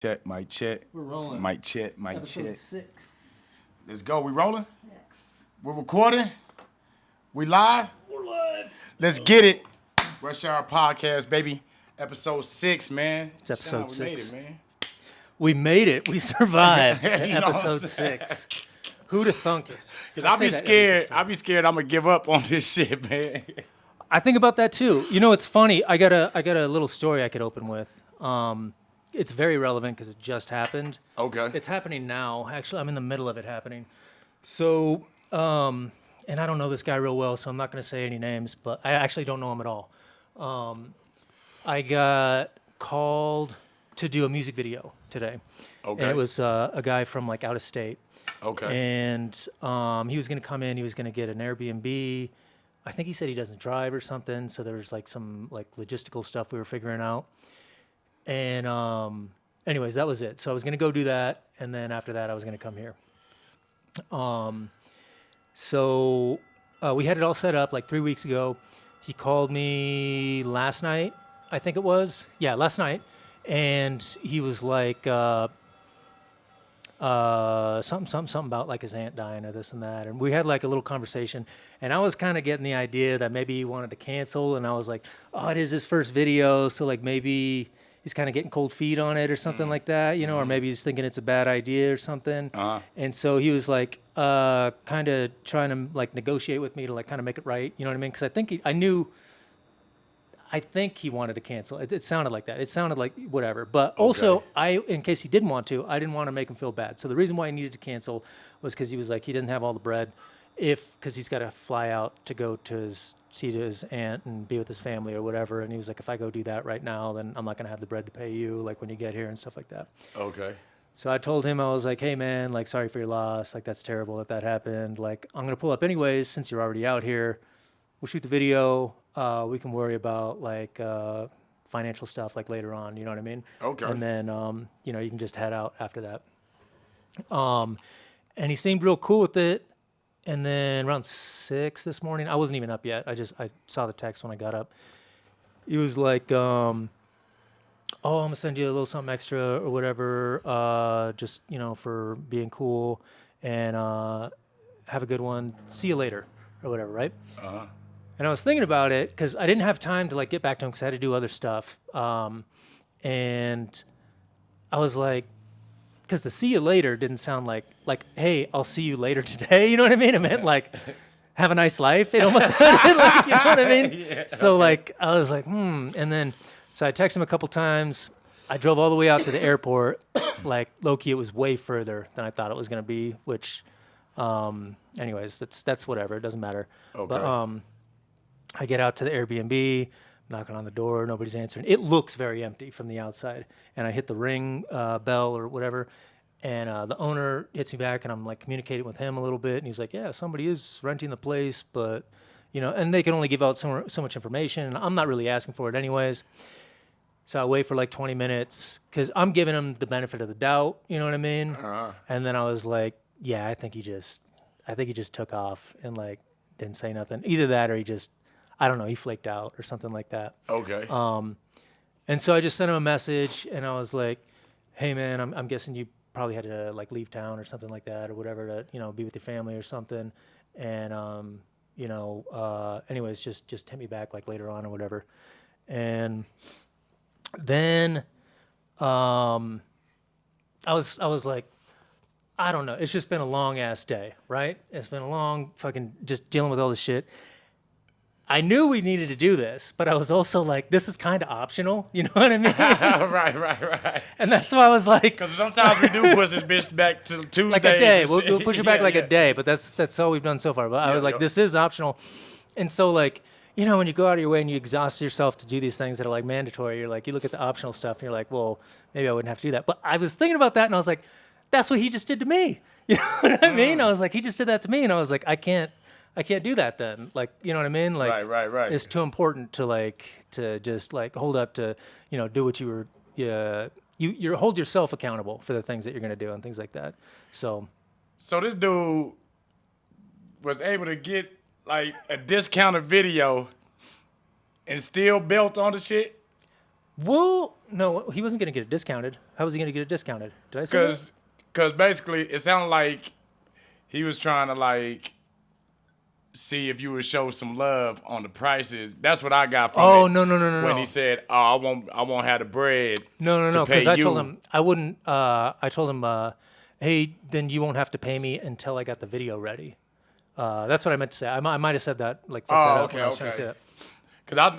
Check, mic check. We're rolling. Mic check, mic Episode check. 6. Let's go. We rolling? Yes. We're recording? We live? We're live. Let's get it. Rush Hour Podcast, baby. Episode 6, man. It's episode Shaun, we 6. made it, man. We made it. We survived to You know what I'm episode saying? 6. Who'd have thunk it? Cause I'll be scared. I'm gonna give up on this shit, man. I think about that too. You know, it's funny. I got a little story I could open with. It's very relevant because it just happened. Okay. It's happening now. Actually, I'm in the middle of it happening. So, and I don't know this guy real well, so I'm not going to say any names, but I actually don't know him at all. I got called to do a music video today. Okay. And it was a guy from like out of state. Okay. And he was going to come in. He was going to get an Airbnb. I think he said he doesn't drive or something. So there was like some like logistical stuff we were figuring out. And anyways, that was it. So I was going to go do that. And then after that, I was going to come here. So we had it all set up like 3 weeks ago. He called me last night, I think it was. Yeah, last night. And he was like, something about like his aunt dying or this and that. And we had like a little conversation. And I was kind of getting the idea that maybe he wanted to cancel. And I was like, oh, it is his first video. So like maybe he's kind of getting cold feet on it or something like that, you know, or maybe he's thinking it's a bad idea or something. And so he was like, kind of trying to like negotiate with me to like kind of make it right. You know what I mean? Cause I think I think he wanted to cancel. It sounded like that. It sounded like whatever. But also, in case he didn't want to, I didn't want to make him feel bad. So the reason why he needed to cancel was because he was like, he didn't have all the bread because he's got to fly out to go to see his aunt and be with his family or whatever. And he was like, if I go do that right now, then I'm not going to have the bread to pay you, like when you get here and stuff like that. Okay. So I told him, I was like, hey man, like, sorry for your loss. Like, that's terrible that happened. Like, I'm going to pull up anyways, since you're already out here. We'll shoot the video. We can worry about like financial stuff like later on. You know what I mean? Okay. And then you know, you can just head out after that. And he seemed real cool with it. And then around 6 this morning, I wasn't even up yet. I saw the text when I got up. He was like, oh, I'm gonna send you a little something extra or whatever, just you know, for being cool, and have a good one. See you later or whatever, right? And I was thinking about it because I didn't have time to like get back to him because I had to do other stuff. And I was like, because the see you later didn't sound like, hey, I'll see you later today. You know what I mean? It meant like, have a nice life. It almost sounded like, you know what I mean? Yeah, so like, I was like, And then, so I texted him a couple times. I drove all the way out to the airport. Like, low-key, it was way further than I thought it was going to be, which, anyways, that's whatever. It doesn't matter. Okay. But, I get out to the Airbnb, knocking on the door, nobody's answering. It looks very empty from the outside. And I hit the ring bell or whatever, and the owner hits me back, and I'm like communicating with him a little bit, and he's like, yeah, somebody is renting the place, but, you know, and they can only give out so much information, and I'm not really asking for it anyways. So I wait for like 20 minutes, because I'm giving him the benefit of the doubt, you know what I mean? And then I was like, yeah, I think he just took off and like didn't say nothing. Either that or I don't know, he flaked out or something like that. Okay. And so I just sent him a message, and I was like, hey man, I'm guessing you probably had to like leave town or something like that or whatever to, you know, be with your family or something. And, you know, anyways, just hit me back like later on or whatever. And then I was like, I don't know. It's just been a long ass day, right? It's been a long fucking just dealing with all this shit. I knew we needed to do this, but I was also like, this is kind of optional. You know what I mean? Right. And that's why I was like, Because sometimes we do push this bitch back to Tuesdays. like a day. We'll push it back like a day, but that's all we've done so far. But I was like, this is optional. And so like, you know, when you go out of your way and you exhaust yourself to do these things that are like mandatory, you're like, you look at the optional stuff and you're like, well, maybe I wouldn't have to do that. But I was thinking about that and I was like, that's what he just did to me. You know what I mean? I was like, he just did that to me. And I was like, I can't do that then. Like, you know what I mean? Like, right. It's too important to just like hold up to, you know, do what you were, you hold yourself accountable for the things that you're going to do and things like that. So this dude was able to get like a discounted video and still built on the shit? Well, no, he wasn't going to get it discounted. How was he going to get it discounted? Did I say that? Because basically it sounded like he was trying to like see if you would show some love on the prices. That's what I got from it. Oh, no. When he said, "Oh, I won't have the bread." No, to pay because I told you." him I wouldn't. I told him, hey, then you won't have to pay me until I got the video ready. That's what I meant to say. I might have said that like fucked that up when I was trying to say that. Cause I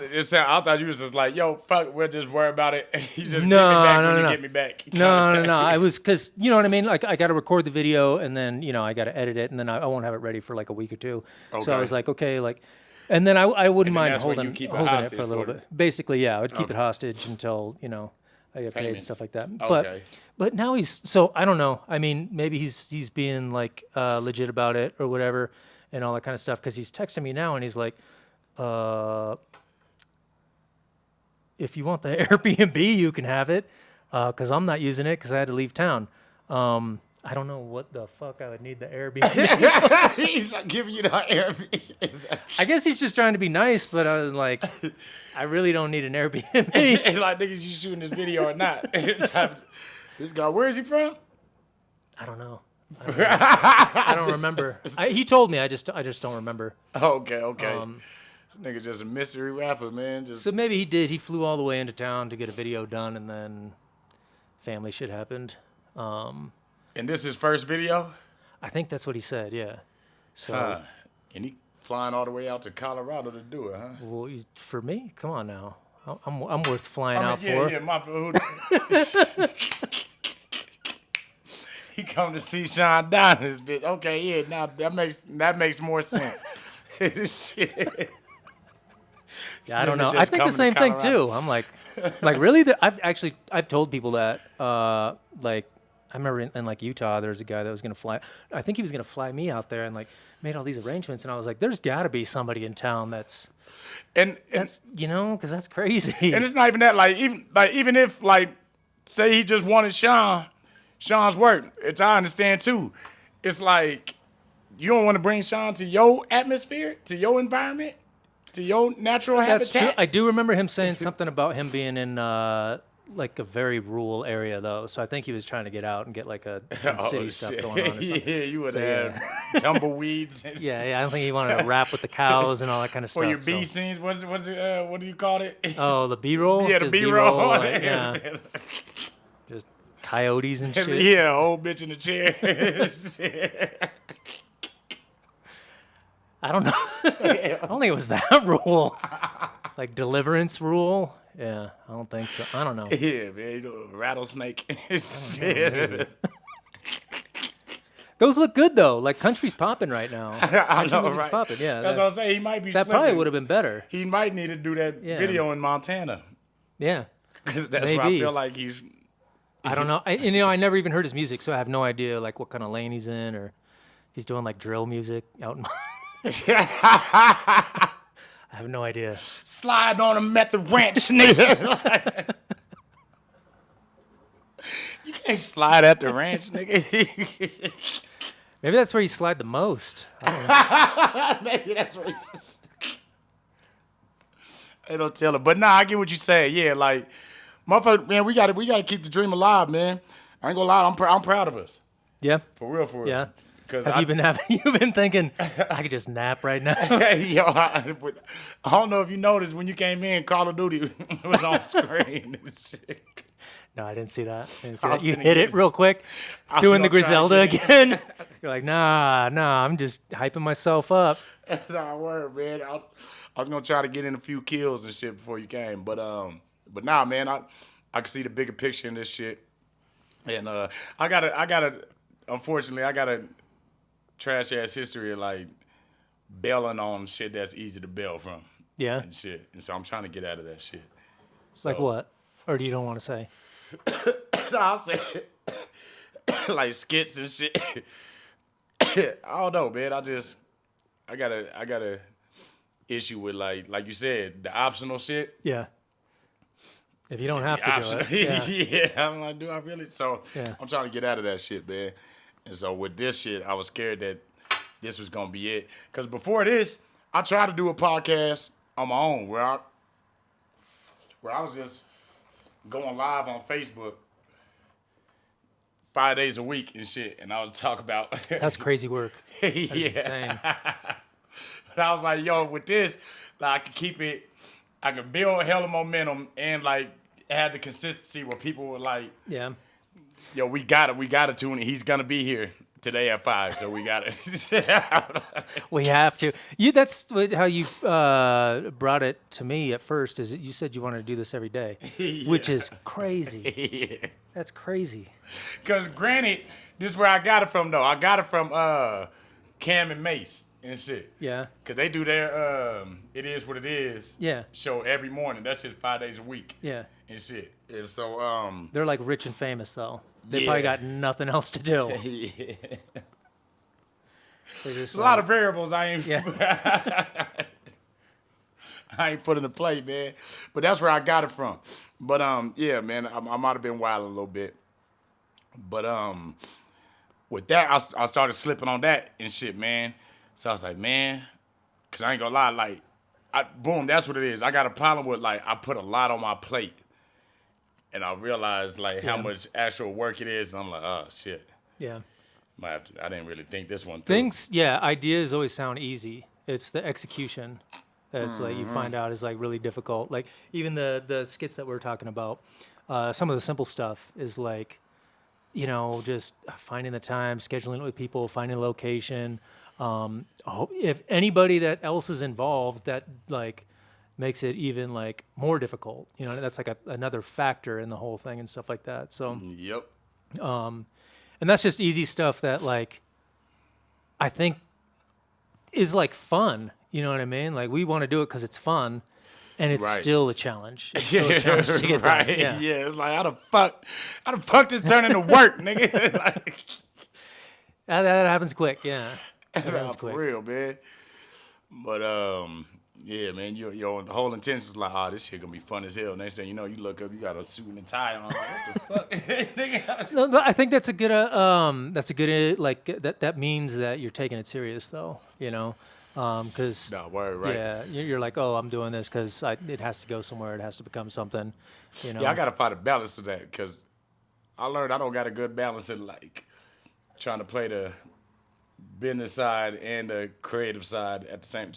thought you was just like, yo, fuck, we'll just worry about it. You just No, get me back no, when no, you no. get me back. No. I was because you know what I mean. Like I got to record the video and then I got to edit it and then I won't have it ready for like a week or two. So Okay. I was like, okay, like, and then I wouldn't then mind that's when you holding keep it it hostage for a little for bit. Basically, yeah, I would keep it hostage until I get paid and Payments. stuff like that. Okay. But now he's so I don't know. I mean, maybe he's being like legit about it or whatever and all that kind of stuff because he's texting me now and he's like, if you want the Airbnb, you can have it, because I'm not using it because I had to leave town. I don't know what the fuck I would need the Airbnb. He's not giving you the Airbnb. I guess he's just trying to be nice, but I was like, I really don't need an Airbnb. It's like, niggas, you shooting this video or not? This guy, where is he from? I don't know. I don't remember. He told me. I just don't remember. Okay. This nigga just a mystery rapper, man. So maybe he did. He flew all the way into town to get a video done, and then family shit happened. And this is his first video? I think that's what he said. Yeah. So. And he flying all the way out to Colorado to do it, huh? Well, for me, come on now. I'm worth flying out for. Yeah, my He come to see Shaun down this bitch. Okay, yeah, now that makes more sense. Shit. Yeah, I don't know. I think the same thing too. I'm like really? I've told people that. Like I remember in like Utah, there was a guy that was gonna fly. I think he was gonna fly me out there and like made all these arrangements. And I was like, there's got to be somebody in town that's because that's crazy. And it's not even that. Even if say he just wanted Shaun's work, it's I understand too. It's like you don't want to bring Shaun to your atmosphere, to your environment, to your natural habitat. That's true. I do remember him saying something about him being in like a very rural area though. So I think he was trying to get out and get like some city stuff going on. Or something. Yeah, you would have tumbleweeds. And yeah. I don't think he wanted to rap with the cows and all that kind of stuff. For your B scenes, what do you call it? Oh, the B-roll. Yeah, the B-roll. Yeah. Just coyotes and shit. Yeah, old bitch in the chair. I don't know. I don't think it was that rule. Like deliverance rule. Yeah, I don't think so. I don't know. Yeah, man, rattlesnake. Shit. Those look good though. Like country's popping right now. I know, right? Popping. Yeah, that's what I'm saying. He might be. That probably would have been better. He might need to do that video in Montana. Yeah, because that's where I feel like he's. I don't know. I never even heard his music, so I have no idea like what kind of lane he's in, or if he's doing like drill music out in. I have no idea. Slide on him at the ranch, nigga. You can't slide at the ranch, nigga. Maybe that's where you slide the most. I don't know. Maybe that's where he's. They don't tell him, but nah, I get what you say. Yeah, like, motherfucker, man, we gotta keep the dream alive, man. I ain't gonna lie, I'm proud of us. Yeah. For real. Yeah. Have you been thinking I could just nap right now? Yo, I don't know if you noticed when you came in, Call of Duty was on screen. No, I didn't see that. You hit it real quick, doing the Griselda again. You're like, nah, I'm just hyping myself up. Nah, word, man. I was gonna try to get in a few kills and shit before you came, but nah, man, I can see the bigger picture in this shit, and I gotta, unfortunately, I gotta trash ass history of like bailing on shit that's easy to bail from. Yeah. And shit. And so I'm trying to get out of that shit. So, like what? Or do you don't want to say? I'll say like skits and shit. I don't know, man. I got a issue with like you said, the optional shit. Yeah. If you don't have to do it. Yeah. I'm like, do I really? So I'm trying to get out of that shit, man. And so with this shit, I was scared that this was gonna be it. Cause before this, I tried to do a podcast on my own where I was just going live on Facebook 5 days a week and shit, and I was talk about That's crazy work. That is yeah. insane. But I was like, yo, with this, like, I could keep it, I could build hella momentum and like have the consistency where people were like, Yeah. yo, we got to tune in. He's gonna be here today at 5, so we got it. We have to. How you brought it to me at first. Is that you said you wanted to do this every day, which is crazy. Yeah. That's crazy. Because granted, this is where I got it from though. I got it from Cam and Mace and shit. Yeah. Because they do their It Is What It Is Yeah. show every morning. That's just 5 days a week. Yeah. And shit. And so They're like rich and famous though. They Yeah. probably got nothing else to do. yeah. They're just A lot of variables I ain't Yeah. I ain't put into play, man. But that's where I got it from. But yeah, man, I might have been wild a little bit. But with that, I started slipping on that and shit, man. So I was like, man, cause I ain't gonna lie, like, boom, that's what it is. I got a problem with like I put a lot on my plate, and I realized like how Yeah. much actual work it is, and I'm like, oh shit, Yeah. might have to. I didn't really think this one through. Ideas always sound easy. It's the execution that's like you find out is like really difficult. Like even the skits that we're talking about, some of the simple stuff is like, just finding the time, scheduling it with people, finding a location. If anybody that else is involved, that like makes it even like more difficult. That's like another factor in the whole thing and stuff like that. So, Yep. and that's just easy stuff that like I think is like fun. You know what I mean? Like we want to do it because it's fun, and it's Right. still a challenge. It's still a challenge to get right. done. Yeah. It's like how the fuck this turn into work, nigga? Like, That happens quick. Yeah. That nah, happens for quick. real, man. But yeah, man, your whole intention is like, oh, this shit gonna be fun as hell. Next thing you know, you look up, you got a suit and a tie on. Like, what the fuck, nigga? No, I think that's a good like that means that you're taking it serious though, because Nah, word, right? yeah, you're like, oh, I'm doing this because it has to go somewhere, it has to become something, Yeah, I gotta find a balance to that because I learned I don't got a good balance in like trying to play the business side and the creative side at the same.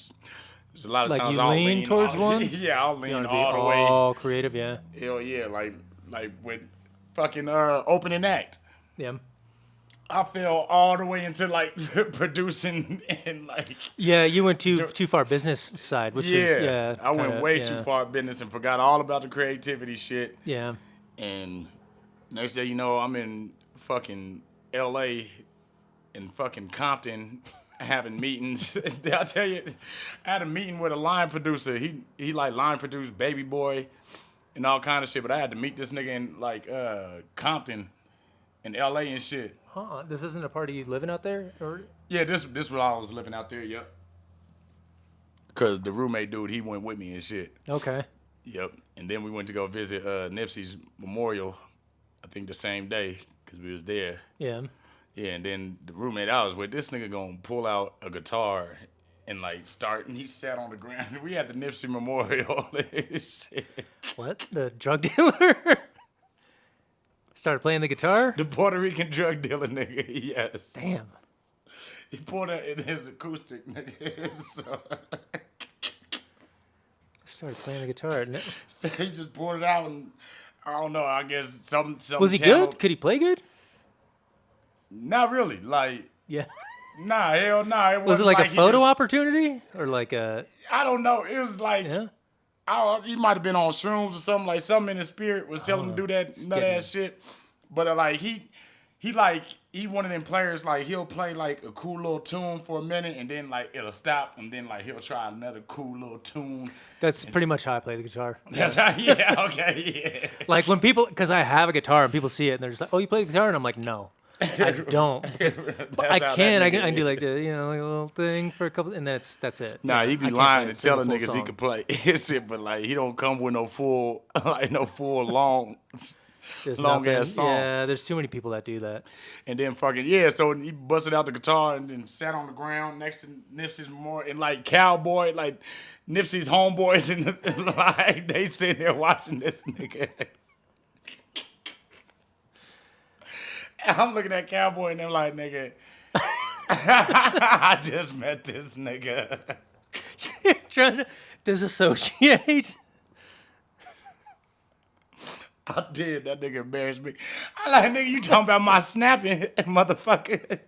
There's a lot of Like times you I'll lean towards one? Yeah, I'll You lean want to be all the way. all creative, yeah, Hell yeah, like with fucking opening act. yeah, I fell all the way into like producing and like yeah. You went too far business side, which is I went kinda, way yeah, too far business and forgot all about the creativity shit. Yeah, And next day, you know, I'm in fucking L.A. in fucking Compton having meetings. Did I tell you? I had a meeting with a line producer. He like line produced Baby Boy and all kind of shit. But I had to meet this nigga in like Compton in L.A. and shit. huh? This isn't a party you living out there, or Yeah, this was I was living out there. Yep. Cause the roommate dude, he went with me and shit. okay, Yep. And then we went to go visit Nipsey's memorial. I think the same day because we was there. yeah. Yeah, and then the roommate I was with, this nigga gonna pull out a guitar and like start, and he sat on the ground. We had the Nipsey memorial. Shit. What, the drug dealer? Started playing the guitar? The Puerto Rican drug dealer nigga, yes. Damn. He pulled out in his acoustic, nigga. Started playing the guitar. So he just pulled it out, and I don't know. I guess some. Was he channel- good? Could he play good? Not really. Like, Yeah. nah, hell nah. Was it like a he photo just- opportunity or like a I don't know. It was like yeah? he might have been on shrooms or something. Like something in his spirit was telling him to do that nut getting- ass shit. But like he one of them players. Like he'll play like a cool little tune for a minute, and then like it'll stop, and then like he'll try another cool little tune. That's pretty much how I play the guitar. That's how. Yeah. Okay. Yeah. Like when people, because I have a guitar and people see it and they're just like, "Oh, you play the guitar?" And I'm like, "No, I don't." Because I can. I can do like the like a little thing for a couple, and that's it. Nah, Yeah, he I be can't lying play a and telling single niggas full he song. could play his shit, but like he don't come with no full long. There's long nothing- ass song. Yeah, there's too many people that do that. And then fucking yeah, so he busted out the guitar and then sat on the ground next to Nipsey's memorial and like cowboy, like Nipsey's homeboys and like they sitting there watching this nigga. I'm looking at Cowboy and I'm like, nigga, I just met this nigga. You're trying to disassociate. I did. That nigga embarrassed me. I like, nigga, you talking about my snapping, motherfucker.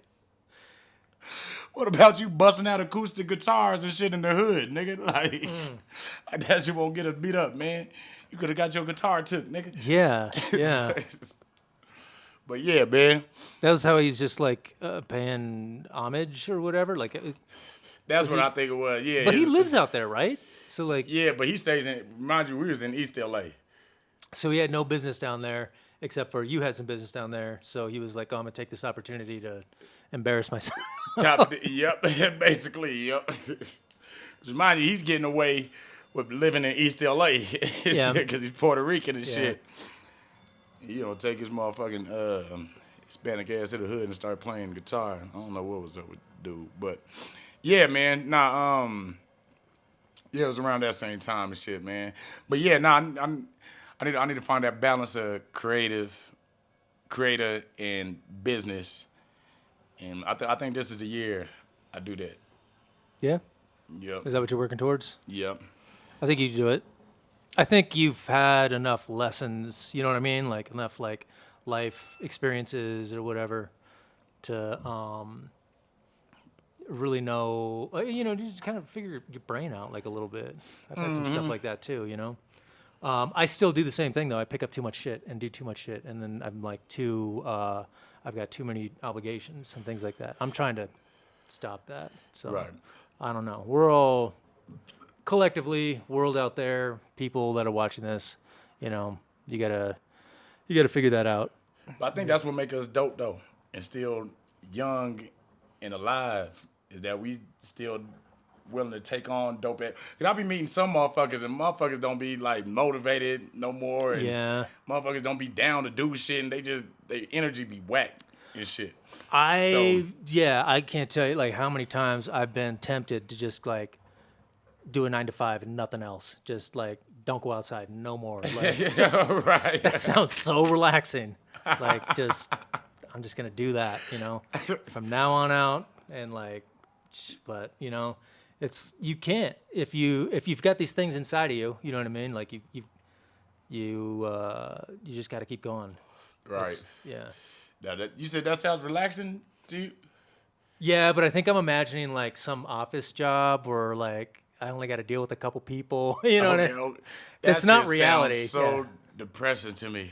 What about you busting out acoustic guitars and shit in the hood, nigga? Like that shit won't get us beat up, man. You could have got your guitar took, nigga. Yeah, yeah. But yeah, man. That was how he's just like paying homage or whatever. Like, That's what I think it was. Yeah. but he lives out there, right? So like, Yeah, but he stays in. Mind you, we was in East LA. so he had no business down there, except for you had some business down there. So he was like, "Oh, I'm gonna take this opportunity to embarrass myself." Yep, basically, yep. Just mind you, he's getting away with living in East LA because he's Puerto Rican and shit. He don't take his motherfucking Hispanic ass to the hood and start playing guitar. I don't know what was up with the dude, but yeah, man. Nah, yeah, it was around that same time and shit, man. But yeah, nah, I need to find that balance of creator, and business. And I think this is the year I do that. Yeah, Yep. is that what you're working towards? Yep. I think you do it. I think you've had enough lessons. You know what I mean? Like enough like life experiences or whatever to really know. You know, you just kind of figure your brain out like a little bit. I've had some stuff like that too. You know. I still do the same thing though. I pick up too much shit and do too much shit, and then I'm like I've got too many obligations and things like that. I'm trying to stop that. So Right. I don't know. We're all collectively, world out there, people that are watching this. You know, you gotta figure that out. But I think that's what makes us dope though, and still young and alive, is that we still willing to take on dope ass. Cause I be meeting some motherfuckers and motherfuckers don't be like motivated no more. And Yeah. motherfuckers don't be down to do shit and their energy be whack and shit. I can't tell you like how many times I've been tempted to just like do a 9 to 5 and nothing else. Just like don't go outside no more. Like, Right. that sounds so relaxing. Like just I'm just gonna do that, you know, from now on out. And like, but you know, it's you can't if you've got these things inside of you. You know what I mean? Like you just got to keep going. Right. Yeah. Now you said that sounds relaxing to you? Yeah, but I think I'm imagining like some office job where like I only got to deal with a couple people. You know what I mean? Okay. It's That not shit reality. sounds so depressing to me.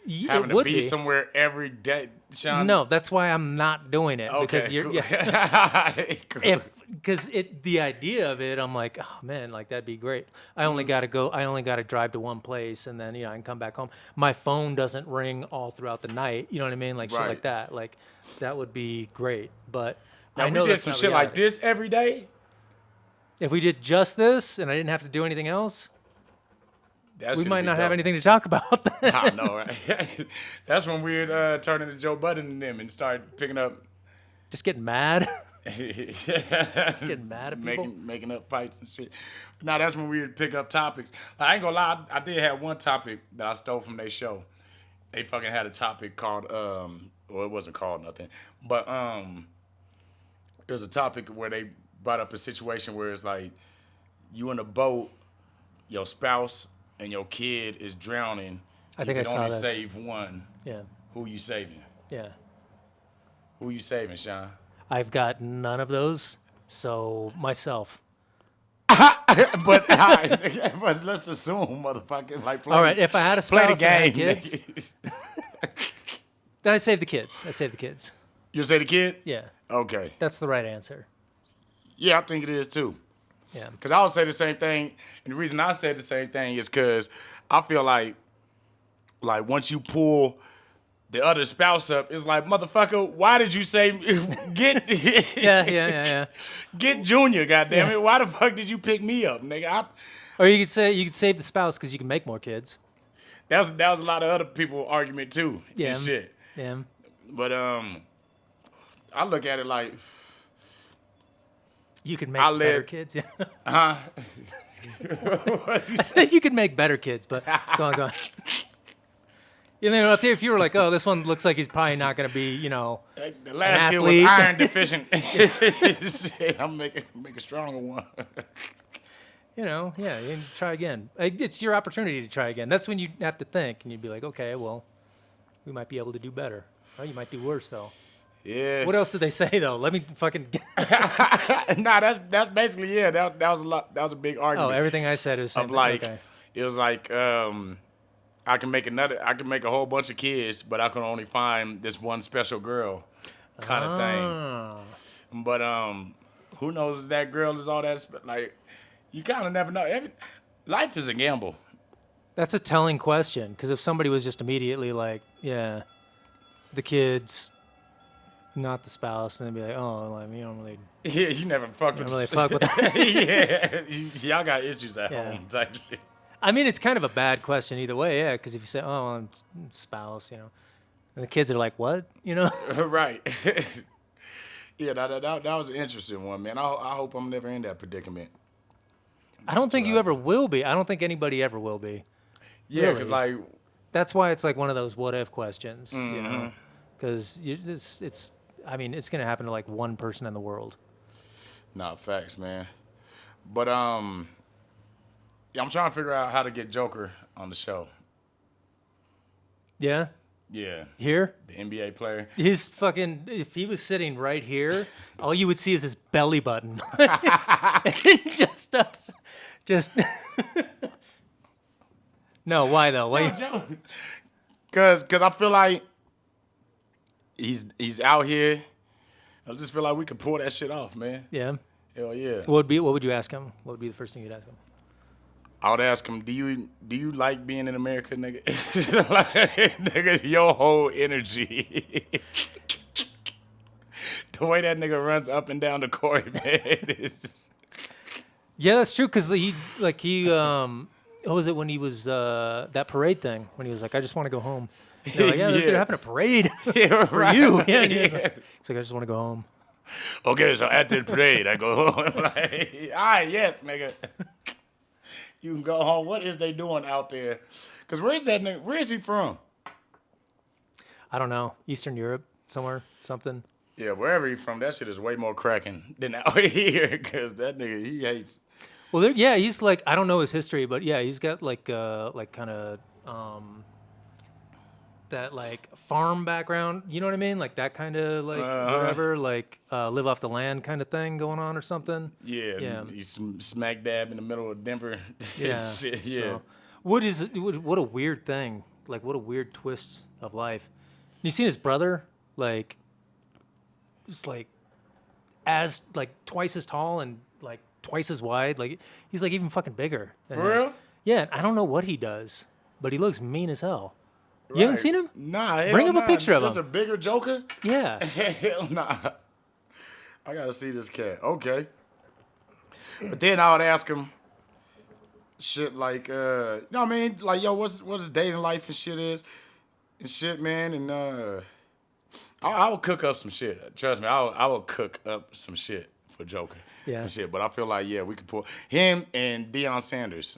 Yeah. Having It to would be be. somewhere every day, Shaun. No, that's why I'm not doing it because Okay, you're cool. yeah. Cool. Because the idea of it, I'm like, oh man, like that'd be great. I only got to drive to one place and then, you know, I can come back home. My phone doesn't ring all throughout the night. You know what I mean? Like shit Right. like that. Like that would be great. But Now, I if know we did that's some not shit like reality. this every day, If we did just this and I didn't have to do anything else, that we shit might be not have dope. anything to talk about. Then. I know, right? That's when we'd turn into Joe Budden and them and start picking up, Just getting mad. Getting mad at people. making up fights and shit. Now that's when we would pick up topics. Like, I ain't gonna lie, I did have one topic that I stole from their show. They fucking had a topic called well, it wasn't called nothing, but it was a topic where they brought up a situation where it's like you in a boat, your spouse and your kid is drowning. I think I you can saw only this. save one. Yeah. Who you saving? Yeah. Who you saving, Shaun? I've got none of those. So myself. but but let's assume, motherfucker, like play, All right. If I had a play the spouse and had game. kids, then I save the kids. I save the kids. You say the kid? Yeah. Okay. That's the right answer. Yeah, I think it is too. Yeah. Because I would say the same thing. And the reason I said the same thing is because I feel like once you pull the other spouse up, it's like, motherfucker, why did you say get Yeah. get Junior, goddamn it? Why the fuck did you pick me up, nigga? Or you could say you could save the spouse because you can make more kids. That was a lot of other people argument too. Yeah. And shit. Yeah. But I look at it like, You can make I better live- kids. Yeah. huh? What you say? You can make better kids, but go on. You know, if you were like, oh, this one looks like he's probably not going to be, The last kid was athlete. iron deficient. Shit, I'm make a stronger one. Yeah, you try again. It's your opportunity to try again. That's when you have to think, and you'd be like, okay, well, we might be able to do better. Well, you might do worse, though. Yeah. What else did they say, though? Let me fucking... Nah, that's basically That was a lot. That was a big Oh, argument. everything I said is the same Of thing. like, Okay. it was like, I can make a whole bunch of kids, but I can only find this one special girl, kind of Ah. thing. But who knows if that girl is all that like? You kind of never know. Life is a gamble. That's a telling question, because if somebody was just immediately like, yeah, the kids, not the spouse, and they'd be like, oh, well, you don't really, Yeah, you never fucked with. really fuck with that. Yeah, y'all got issues at Yeah. home type shit. I mean, it's kind of a bad question either way, yeah, because if you say, oh, I'm spouse, and the kids are like, what, Right. Yeah, that was an interesting one, man. I hope I'm never in that predicament. I don't think you ever will be. I don't think anybody ever will be. Yeah, because Really? like, That's why it's like one of those what if questions, Mm-hmm. because I mean, it's going to happen to like one person in the world. nah, facts, man. But yeah, I'm trying to figure out how to get Joker on the show. Yeah? Yeah, Here? the NBA player. His fucking, if he was sitting right here, all you would see is his belly button. Just us. Just. No, why though? Why? Cause I feel like he's out here. I just feel like we could pull that shit off, man. Yeah. Hell yeah. What would you ask him? What would be the first thing you'd ask him? I would ask him, do you like being in America, nigga? Like, nigga, your whole energy. The way that nigga runs up and down the court, man. Yeah, that's true. Cause what was it when he was that parade thing? When he was like, I just want to go home. They're like, yeah, Yeah. they're having a parade Yeah, for right. you. Yeah, and he's Yeah. like, I just want to go home. Okay, so after the parade, I go home. Like, all right, yes, nigga. You can go home. What is they doing out there? Because where's that nigga? Where is he from? I don't know, Eastern Europe somewhere, something. Yeah, wherever he from, that shit is way more cracking than out here. Because that nigga, he hates. Well, yeah, he's like, I don't know his history, but yeah, he's got like kind of that like farm background. You know what I mean? Like that kind of like whatever, like live off the land kind of thing going on or something. Yeah, Yeah. he's smack dab in the middle of Denver. Yeah. Shit, yeah. So, what a weird thing. Like what a weird twist of life. You seen his brother? Like, just like as like twice as tall and like twice as wide. Like he's like even fucking bigger. than For him. real? Yeah, I don't know what he does, but he looks mean as hell. You haven't Right. seen him? Nah, hell Bring up a nah. picture of There's him. a bigger Joker? Yeah. Hell nah. I gotta see this cat. Okay. But then I would ask him shit like, you know what I mean? Like, yo, what's his dating life and shit is? And shit, man. And I would cook up some shit. Trust me, I would cook up some shit for Joker. Yeah. And shit. But I feel like, yeah, we could pull him and Deion Sanders.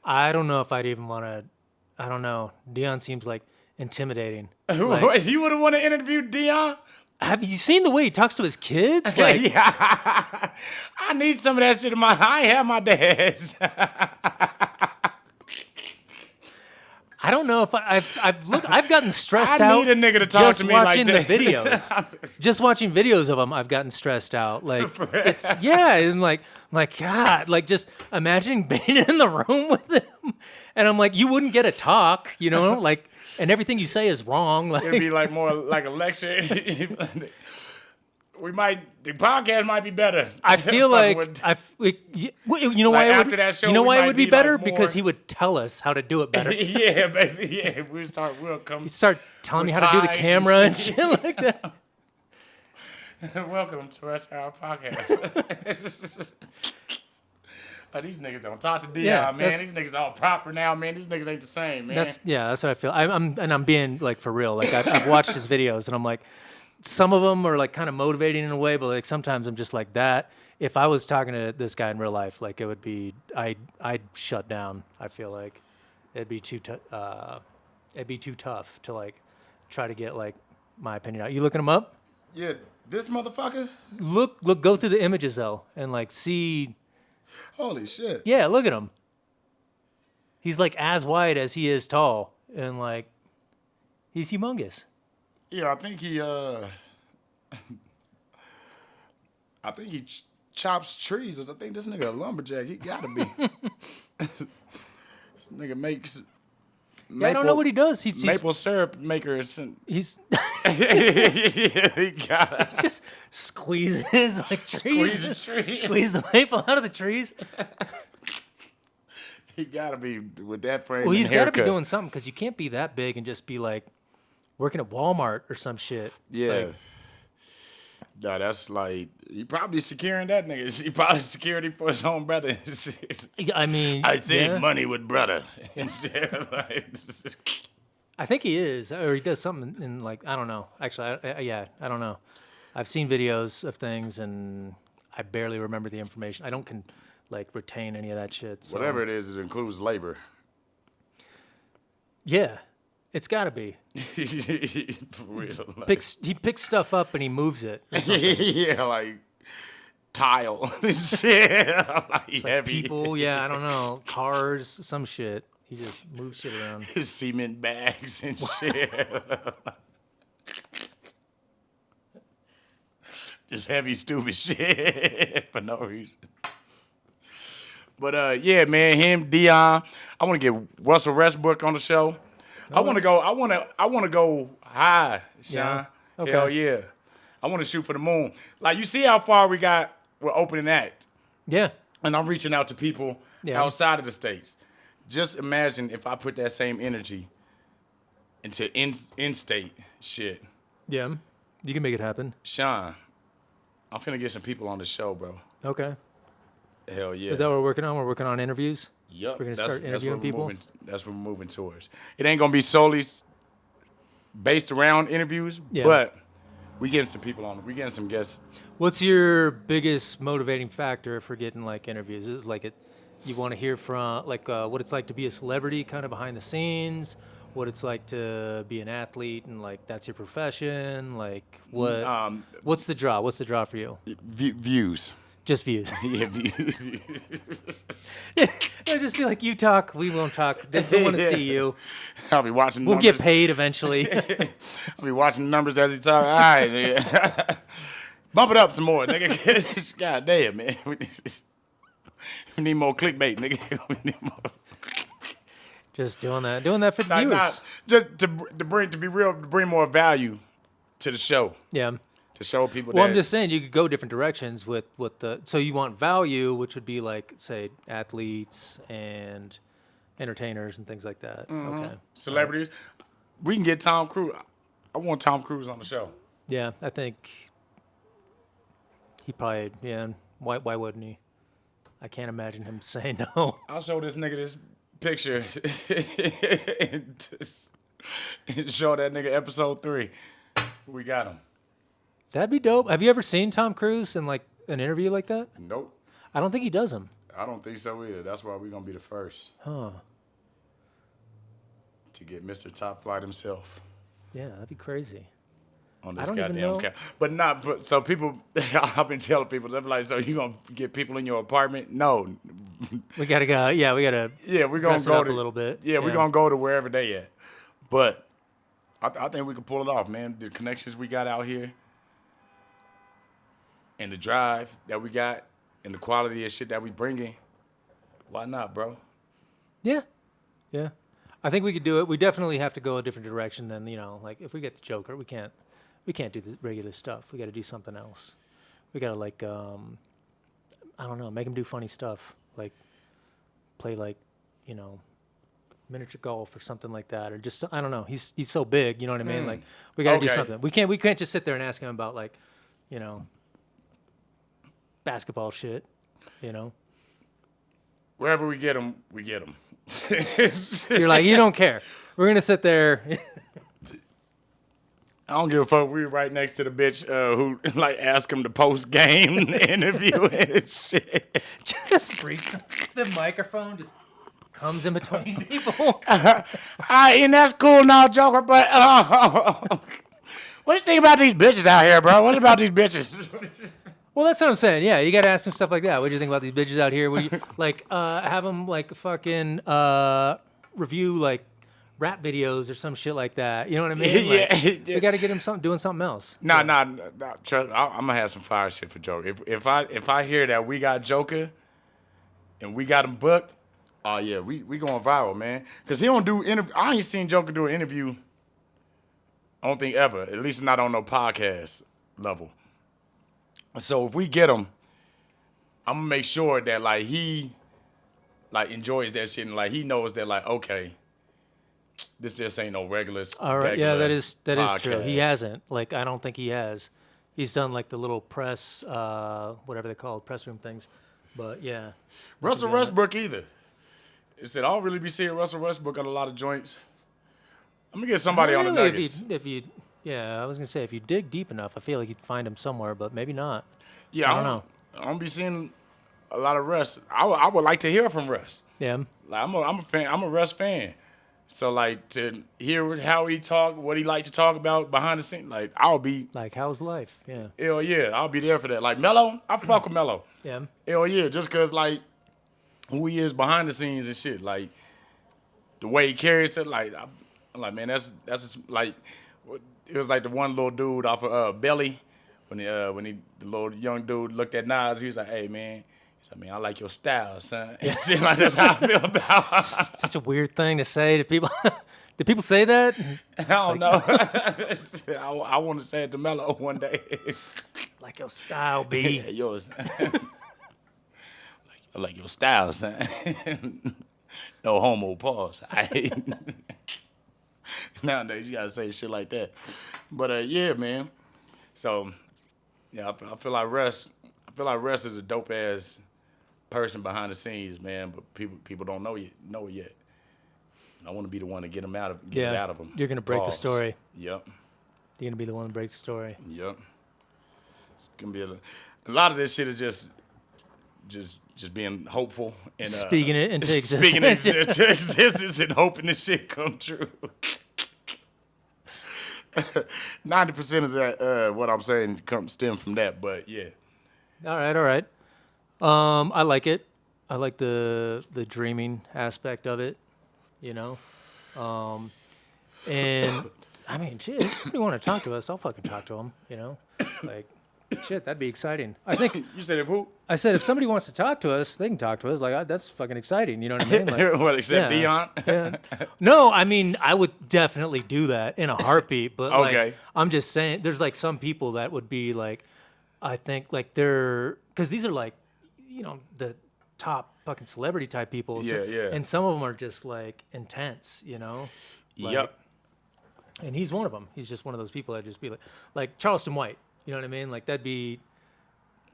I don't know if I'd even want to. I don't know. Dion seems like intimidating. What, you wouldn't want to interview Deion? Have you seen the way he talks to his kids? Like, Yeah. I need some of that shit in my. I ain't have my dad's. I don't know if I've gotten stressed I out. need a nigga to talk just to me like watching that. the videos. Just watching videos of him, I've gotten stressed out. Like For real? it's and like God, like just imagining being in the room with him, and I'm like, you wouldn't get a talk, like, and everything you say is wrong. Like, It'd be like more like a lecture. The podcast might be better. I feel Fucking like with- you know why Like, it after would, that show, you know we why it might would be be, like, better more- because he would tell us how to do it better. Yeah, basically, yeah. We'll come. He'd start telling me with how to do the ties and camera and shit. shit like that. Welcome to Rush Hour Podcast. Oh, these niggas don't talk to Deion, Yeah, man. that's- These niggas all proper now, man. These niggas ain't the same, man. That's what I feel. I'm being like for real. Like I've watched his videos and I'm like, some of them are like kind of motivating in a way, but like sometimes I'm just like that. If I was talking to this guy in real life, like it would be, I'd shut down. I feel like it'd be too. It'd be too tough to like try to get like my opinion out. You looking him up? Yeah, this motherfucker. Look, go through the images though, and like see. Holy shit. Yeah, look at him. He's like as wide as he is tall, and like he's humongous. Yeah, I think he chops trees. I think this nigga a lumberjack. He gotta be. This nigga makes. Yeah, I don't know what he does. He's maple syrup maker. he's He gotta just squeezes like trees. squeeze a tree. Squeeze the maple out of the trees. He gotta be with that frame. Well, and he's got to be haircut. doing something because you can't be that big and just be like working at Walmart or some shit. Yeah. Like, No, that's like he probably securing that nigga. He probably security for his own brother. I mean, I save yeah. money with brother. And shit, like, I think he is, or he does something in like I don't know. Actually, I don't know. I've seen videos of things, and I barely remember the information. I don't like retain any of that shit. So. Whatever it is, it includes labor. Yeah, it's got to be. For real. Like, He picks stuff up and he moves it. yeah, like tile. Shit. Like heavy. People, yeah, I don't know, cars, some shit. He just moves shit around. Cement bags and shit. Just heavy, stupid shit for no reason. But yeah, man, him, Dion. I want to get Russell Westbrook on the show. I want to go. I want to go high, Shaun. Yeah. Okay. Hell yeah. I want to shoot for the moon. Like you see how far we got with opening act, Yeah, and I'm reaching out to people Yeah. outside of the states. Just imagine if I put that same energy into in-state shit. yeah, you can make it happen. Shaun, I'm finna get some people on the show, bro. Okay, Hell yeah. is that what we're working on? We're working on interviews. Yup. We're gonna start interviewing people? That's what we're moving towards. It ain't gonna be solely based around interviews, Yeah. but we getting some people on. We getting some guests. What's your biggest motivating factor for getting like interviews? Is like you want to hear from like what it's like to be a celebrity, kind of behind the scenes. What it's like to be an athlete, and like that's your profession. Like what's the draw? What's the draw for you? Views. Just views. Yeah, views. It'll just be like you talk, we won't talk. They don't want to see you. I'll be watching. We'll numbers. get paid eventually. I'll be watching the numbers as he talk. All right, nigga. Bump it up some more, nigga. God damn, man. We need more clickbait, nigga. We need more. Just doing that for the Like, viewers. nah, just to bring more value to the show. Yeah. To show people Well, that. I'm just saying you could go different directions with the. So you want value, which would be like, say, athletes and entertainers and things like that. Okay. Celebrities. We can get Tom Cruise. I want Tom Cruise on the show. Yeah, I think he probably. Yeah. Why wouldn't he? I can't imagine him saying no. I'll show this nigga this picture and show that nigga episode 3. We got him. That'd be dope. Have you ever seen Tom Cruise in like an interview like that? Nope. I don't think he does them. I don't think so either. That's why we're going to be the first Huh. to get Mr. Top Flight himself Yeah, that'd be crazy. on I this don't even goddamn know. camera. But so people, I've been telling people, they're like, so you going to get people in your apartment? No. We gotta go. Yeah, we gotta. Yeah, we're going Dress to it go up to, a little bit. Yeah, we're Yeah. going to go to wherever they at. But I think we can pull it off, man. The connections we got out here and the drive that we got and the quality of shit that we bringing. Why not, bro? Yeah, yeah. I think we could do it. We definitely have to go a different direction than like if we get the Joker, we can't do the regular stuff. We got to do something else. We got to like I don't know, make him do funny stuff, like play like miniature golf or something like that, or just I don't know. He's so big, you know what I mean? Like we got to do Okay. something. We can't just sit there and ask him about like basketball shit, Wherever we get them, we get them. You're like, you don't care. We're gonna sit there. I don't give a fuck. We were right next to the bitch who like asked him to post game interview and shit. Just reach the microphone. Just Comes in between people. And that's cool now, Joker. But what you think about these bitches out here, bro? What about these bitches? Well, that's what I'm saying. Yeah, you got to ask him stuff like that. What do you think about these bitches out here? What do you like? Have them like fucking review like rap videos or some shit like that. You know what I mean? Like, Yeah. we got to get him doing something else. Nah. Trust, I'm gonna have some fire shit for Joker. If I hear that we got Joker and we got him booked, oh yeah, we going viral, man. Cause he don't do interview. I ain't seen Joker do an interview. I don't think ever. At least not on no podcast level. So if we get him, I'm gonna make sure that like he like enjoys that shit and like he knows that like okay, this just ain't no regular. All right. Yeah, that is true. podcast. He hasn't. Like, I don't think he has. He's done like the little press, whatever they call it, press room things. But yeah. Russell Westbrook either. It said I don't really be seeing Russell Westbrook on a lot of joints. I'm gonna get somebody on the Really, Nuggets. yeah, I was gonna say if you dig deep enough, I feel like you'd find him somewhere, but maybe not. Yeah, I don't know. I don't be seeing a lot of Russ. I would like to hear from Russ. Yeah. Like I'm a fan. I'm a Russ fan. So like to hear how he talk, what he like to talk about behind the scenes, like I'll be Like, how's life? Yeah. hell yeah, I'll be there for that. Like Melo, I fuck with Melo. Yeah. Hell yeah, just cause like who he is behind the scenes and shit, like the way he carries it, like I'm like man, that's just, like it was like the one little dude off of Belly when the little young dude looked at Nas, he was like, hey man. I mean, I like your style, son. And shit like that's how I feel about. Such a weird thing to say to people. Do people say that? I don't know. I want to say it to Melo one day. Like your style, B. Yeah, yours. I like your style, son. No homo, pause. Nowadays, you gotta say shit like that. But yeah, man. So yeah, I feel like Russ. I feel like Russ is a dope ass person behind the scenes, man. But people don't know it yet. I want to be the one to get it out of him. You're gonna break the story. Yep. You're gonna be the one to break the story. Yep. It's gonna be a lot of this shit is just being hopeful and Speaking it into existence. speaking it into existence and hoping this shit come true. 90% of that, what I'm saying, stem from that. But yeah. All right. I like it. I like the dreaming aspect of it, you know. And I mean, shit, if somebody want to talk to us, I'll fucking talk to them, you know. Like, shit, that'd be exciting. I think You said if who? I said if somebody wants to talk to us, they can talk to us. Like, that's fucking exciting. You know what I mean? Like, What, except yeah. Beyond? Yeah. No, I mean, I would definitely do that in a heartbeat. But Okay. like, I'm just saying, there's like some people that would be like, I think like they're, because these are like, you know, the top fucking celebrity type people. So- Yeah. And some of them are just like intense, you know? Like, Yep. And he's one of them. He's just one of those people that just be like Charleston White. You know what I mean? Like that'd be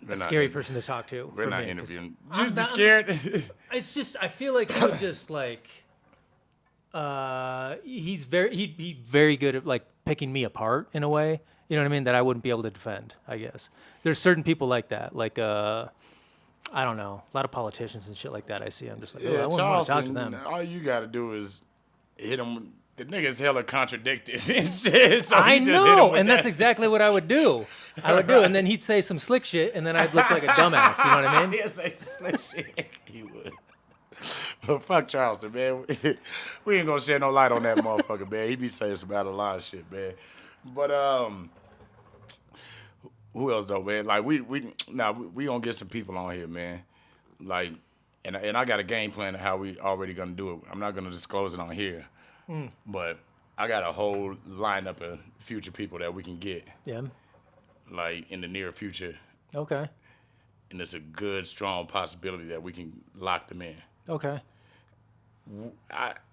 We're a not in- person to talk to. We're for not me, 'cause interviewing. I'm You be not- scared? It's just I feel like he would just like he'd be very good at like picking me apart in a way. You know what I mean? That I wouldn't be able to defend, I guess. There's certain people like that. Like I don't know, a lot of politicians and shit like that I see. I'm just like, oh, I wouldn't want to talk to them. All you gotta do is hit him. The nigga's hella contradicted and shit. So I he just hit him know, with and that. that's exactly what I would do. And then he'd say some slick shit, and then I'd look like a dumbass. You know what I mean? He'll say some slick shit. He would. But fuck Charleston, man. We ain't gonna shed no light on that motherfucker, man. He be saying some out of line shit, man. But who else though, man? Like we gonna get some people on here, man. Like, and I got a game plan of how we already gonna do it. I'm not gonna disclose it on here, but I got a whole lineup of future people that we can get, Yeah. like in the near future, Okay. and it's a good, strong possibility that we can lock them in. Okay.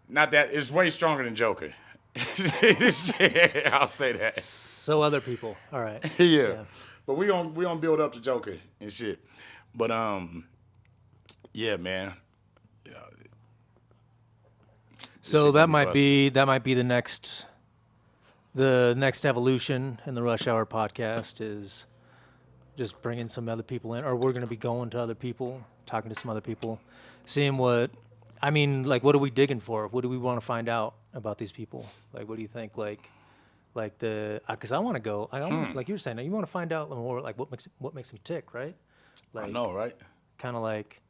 Not that it's way stronger than Joker. I'll say that. So other people. All right. Yeah. But we gonna build up the Joker and shit. But yeah, man. Yeah. So shit that gonna might be be the next evolution in the Rush Hour podcast is just bringing some other people in, or we're going to be going to other people, talking to some other people, seeing what I mean, like, what are we digging for? What do we want to find out about these people? Like, what do you think? Like because I want to go. I want, like you were saying, you want to find out more, like what makes me tick, right? I Like, know, right? kind of like,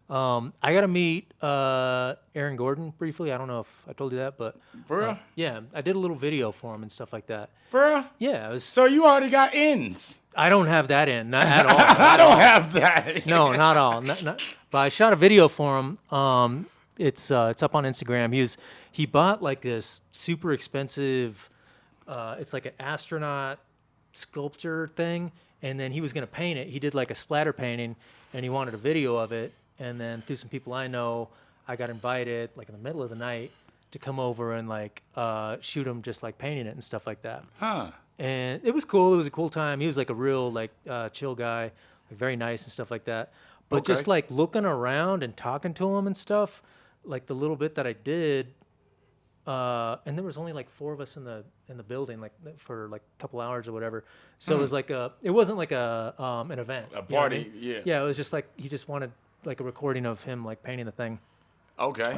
I got to meet Aaron Gordon briefly. I don't know if I told you that, but For real? yeah, I did a little video for him and stuff like that. For real? Yeah, it was. So you already got ends. I don't have that in, not at all. I Not at don't all. have that. No, not all. But I shot a video for him. It's up on Instagram. He bought like this super expensive. It's like an astronaut sculpture thing, and then he was gonna paint it. He did like a splatter painting, and he wanted a video of it. And then through some people I know, I got invited like in the middle of the night to come over and like shoot him just like painting it and stuff like that. Huh. And it was cool. It was a cool time. He was like a real like chill guy, like very nice and stuff like that. But Okay. just like looking around and talking to him and stuff, like the little bit that I did, and there was only like 4 of us in the building, like for like a couple hours or whatever. So it was like it wasn't like an event, A you know what I party, mean? yeah. Yeah, it was just like he just wanted like a recording of him like painting the thing. Okay.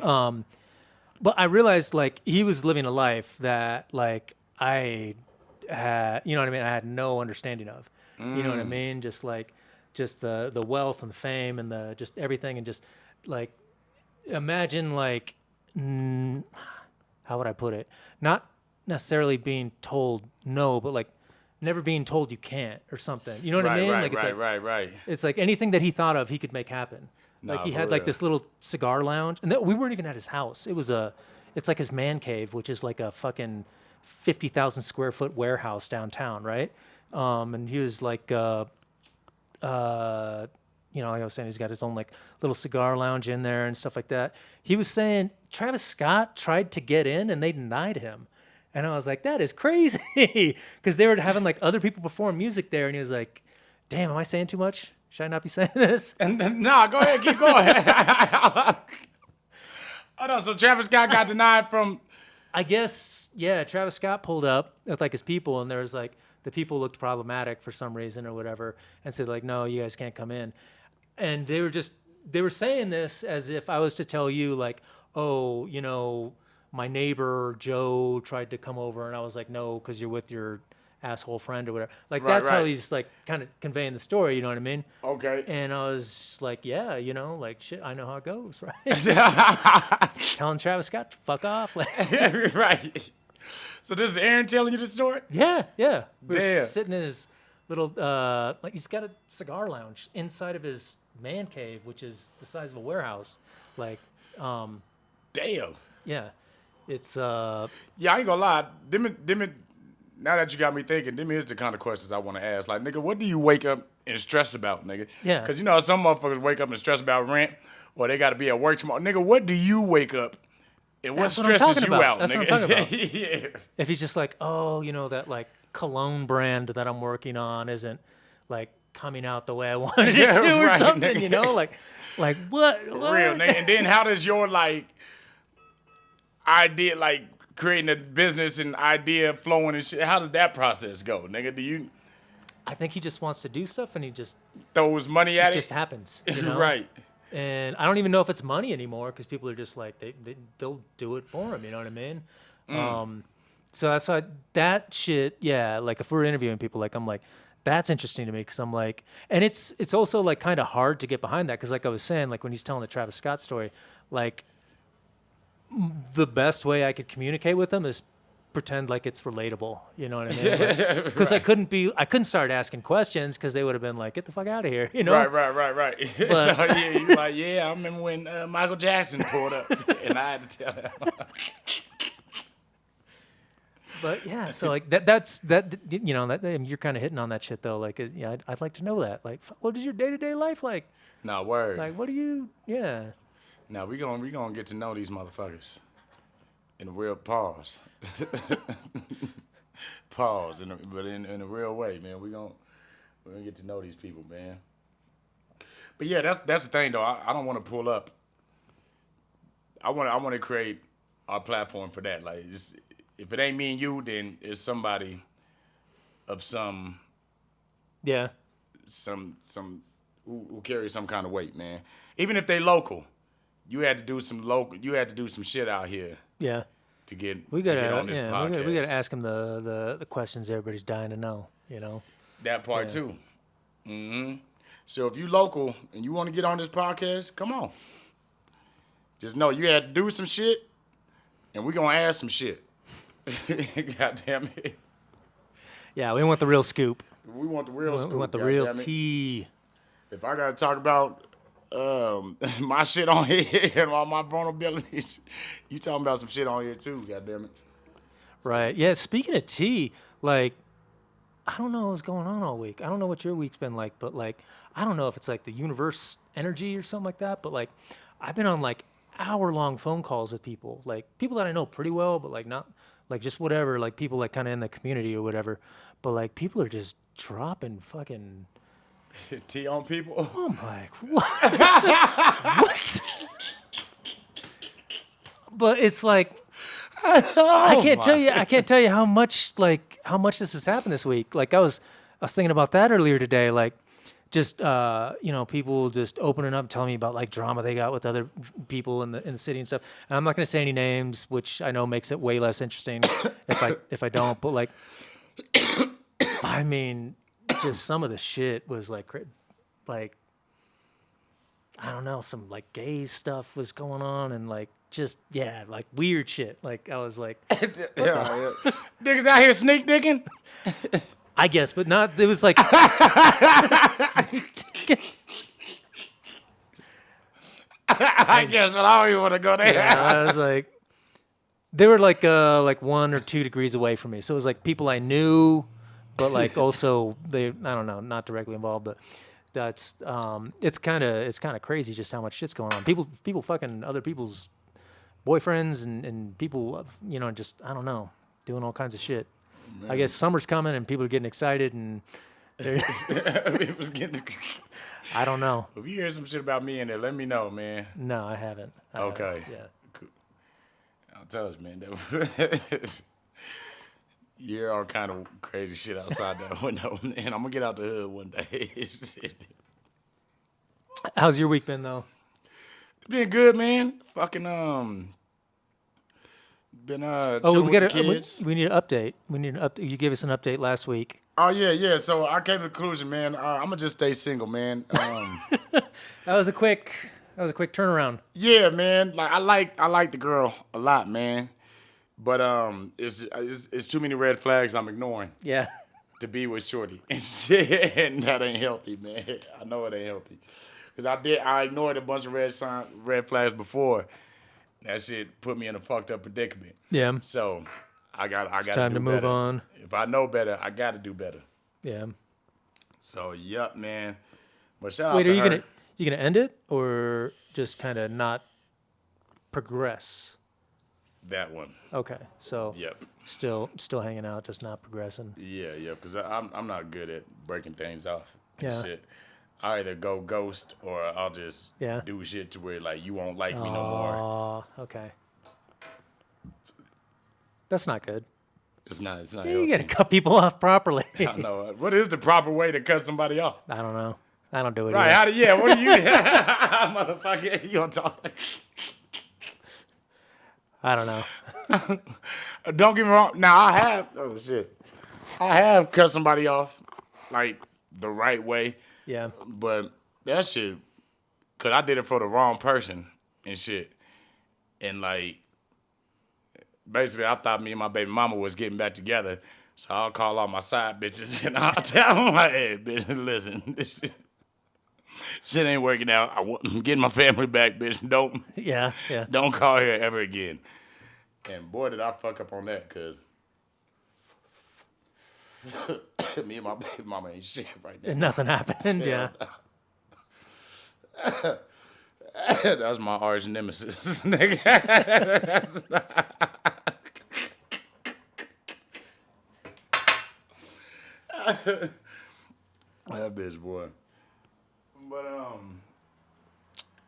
But I realized like he was living a life that like I had, you know what I mean? I had no understanding of, you know what I mean? Just like, just the wealth and the fame and the, just everything. And just like, imagine like, how would I put it? Not necessarily being told no, but like never being told you can't or something. You know what I mean? Like, Right. it's like anything that he thought of, he could make happen. Like Nah, he for had like real. this little cigar lounge, and we weren't even at his house. It's like his man cave, which is like a fucking 50,000 square foot warehouse downtown, right? And he was like, you know, like I was saying, he's got his own like little cigar lounge in there and stuff like that. He was saying Travis Scott tried to get in and they denied him. And I was like, that is crazy. Because they were having like other people perform music there. And he was like, damn, am I saying too much? Should I not be saying this? Nah, go ahead, keep going. Hold on, so Travis Scott got denied from. I guess, yeah, Travis Scott pulled up with like his people, and there was like the people looked problematic for some reason or whatever, and said like, no, you guys can't come in. And they were saying this as if I was to tell you like, oh, you know, my neighbor Joe tried to come over, and I was like, no, because you're with your asshole friend or whatever. Like Right, that's how right. he's like kind of conveying the story. You know what I mean? Okay. And I was just like, yeah, you know, like shit, I know how it goes, right? Telling Travis Scott to fuck off. Like, Right. So this is Aaron telling you the story? yeah. We were Damn. sitting in his little, like he's got a cigar lounge inside of his man cave, which is the size of a warehouse. Like, Damn. yeah, it's, Yeah, I ain't gonna lie. Now that you got me thinking, them is the kind of questions I want to ask. Like, nigga, what do you wake up and stress about, nigga? Yeah. Because you know some motherfuckers wake up and stress about rent, or they got to be at work tomorrow. Nigga, what do you wake up and what That's what I'm stresses talking you about. out, That's nigga? what I'm talking about. Yeah. if he's just like, oh, you know, that like cologne brand that I'm working on isn't like coming out the way I wanted it Yeah, to or right, something, nigga. you know, like what? Real, nigga. And then how does your like idea, like creating a business and idea flowing and shit, how does that process go, nigga? Do you I think he just wants to do stuff and he just throw his money at it it? just happens, you know? Right. And I don't even know if it's money anymore because people are just like they'll do it for him. You know what I mean? So that's why that shit. Yeah, like if we're interviewing people, like I'm like, that's interesting to me because I'm like, and it's also like kind of hard to get behind that because like I was saying, like when he's telling the Travis Scott story, like the best way I could communicate with them is pretend like it's relatable. You know what I mean? Because I couldn't start asking questions because they would have been like, get the fuck out of here. You know? Right. So yeah, you like, yeah, I remember when Michael Jackson pulled up and I had to tell him. But yeah, so like that's you know that you're kind of hitting on that shit though. Like yeah, I'd like to know that. Like, what is your day-to-day life like? Nah, word. Like, what do you? Yeah. Now we gonna get to know these motherfuckers in a real pause. Pause, but in a real way, man. We're gonna get to know these people, man. But yeah, that's the thing though. I don't want to pull up. I want to create our platform for that. Like, just, if it ain't me and you, then it's somebody of some Yeah. who carries some kind of weight, man. Even if they local, you had to do some local. You had to do some shit out here Yeah. to get We to get gotta, on this yeah, podcast. we gotta ask him the questions everybody's dying to know. That part Yeah. too. So if you local and you want to get on this podcast, come on. Just know you had to do some shit, and we gonna ask some shit. God damn it. Yeah, we want the real scoop. We want the real scoop. We want the God real damn it. tea. If I gotta talk about my shit on here and all my vulnerabilities, you talking about some shit on here too. God damn it. Right. Yeah. Speaking of tea, like, I don't know what's going on all week. I don't know what your week's been like, but like, I don't know if it's like the universe energy or something like that. But like, I've been on like hour-long phone calls with people, like people that I know pretty well, but like not like just whatever, like people like kind of in the community or whatever. But like, people are just dropping fucking. Tea on people. I'm like, what? What? But it's like I can't tell you how much this has happened this week. Like I was thinking about that earlier today. Like just people just opening up, telling me about like drama they got with other people in the city and stuff. And I'm not gonna say any names, which I know makes it way less interesting if I don't. But like, I mean, just some of the shit was like I don't know, some like gay stuff was going on and like just like weird shit. Like I was like, Yeah. Niggas out here sneak dicking. I guess, but not. It was like I guess, but I don't even want to go there. yeah, I was like, they were like 1 or 2 degrees away from me. So it was like people I knew, but like also I don't know, not directly involved, but that's it's kind of crazy just how much shit's going on. People fucking other people's boyfriends and people, just I don't know, doing all kinds of shit. Man. I guess summer's coming and people are getting excited and People's getting. I don't know. If you hear some shit about me in there, let me know, man. No, I haven't. Okay. Yeah. Cool. I'll tell you, man. You're all kind of crazy shit outside that window, and I'm gonna get out the hood one day. How's your week been though? Been good, man. Fucking been chilling with the kids. We need an update. You gave us an update last week. Oh yeah. So I came to the conclusion, man. I'm gonna just stay single, man. That was a quick turnaround. Yeah, man. Like I like the girl a lot, man. But it's too many red flags I'm ignoring. Yeah. To be with Shorty and shit, and that ain't healthy, man. I know it ain't healthy. Cause I ignored a bunch of red flags before. That shit put me in a fucked up predicament. Yeah. So I got time to move on. If I know better, I got to do better. Yeah. So yup, man. But shout out to her. Wait, are you gonna end it or just kind of not progress? That one. Okay. So. Yep. Still hanging out, just not progressing. Yeah. Because I'm not good at breaking things off. And Yeah. shit. I either go ghost or I'll just do shit to where like you won't like me no more. Oh, okay. That's not good. It's not. You gotta cut people off properly. I know. What is the proper way to cut somebody off? I don't know. I don't do it. Right? Either. What do you, motherfucker? You don't talk. I don't know. Don't get me wrong. Now I have. Oh shit. I have cut somebody off like the right way. Yeah. But that shit, cause I did it for the wrong person and shit, and like. Basically, I thought me and my baby mama was getting back together, so I'll call all my side bitches and I'll tell them like, "Hey, bitch, listen, this shit ain't working out. I'm getting my family back, bitch. Don't call here ever again." And boy, did I fuck up on that, cause me and my baby mama ain't shit right now. And nothing happened. Yeah. That's my arch nemesis, nigga. That bitch, boy. But I'm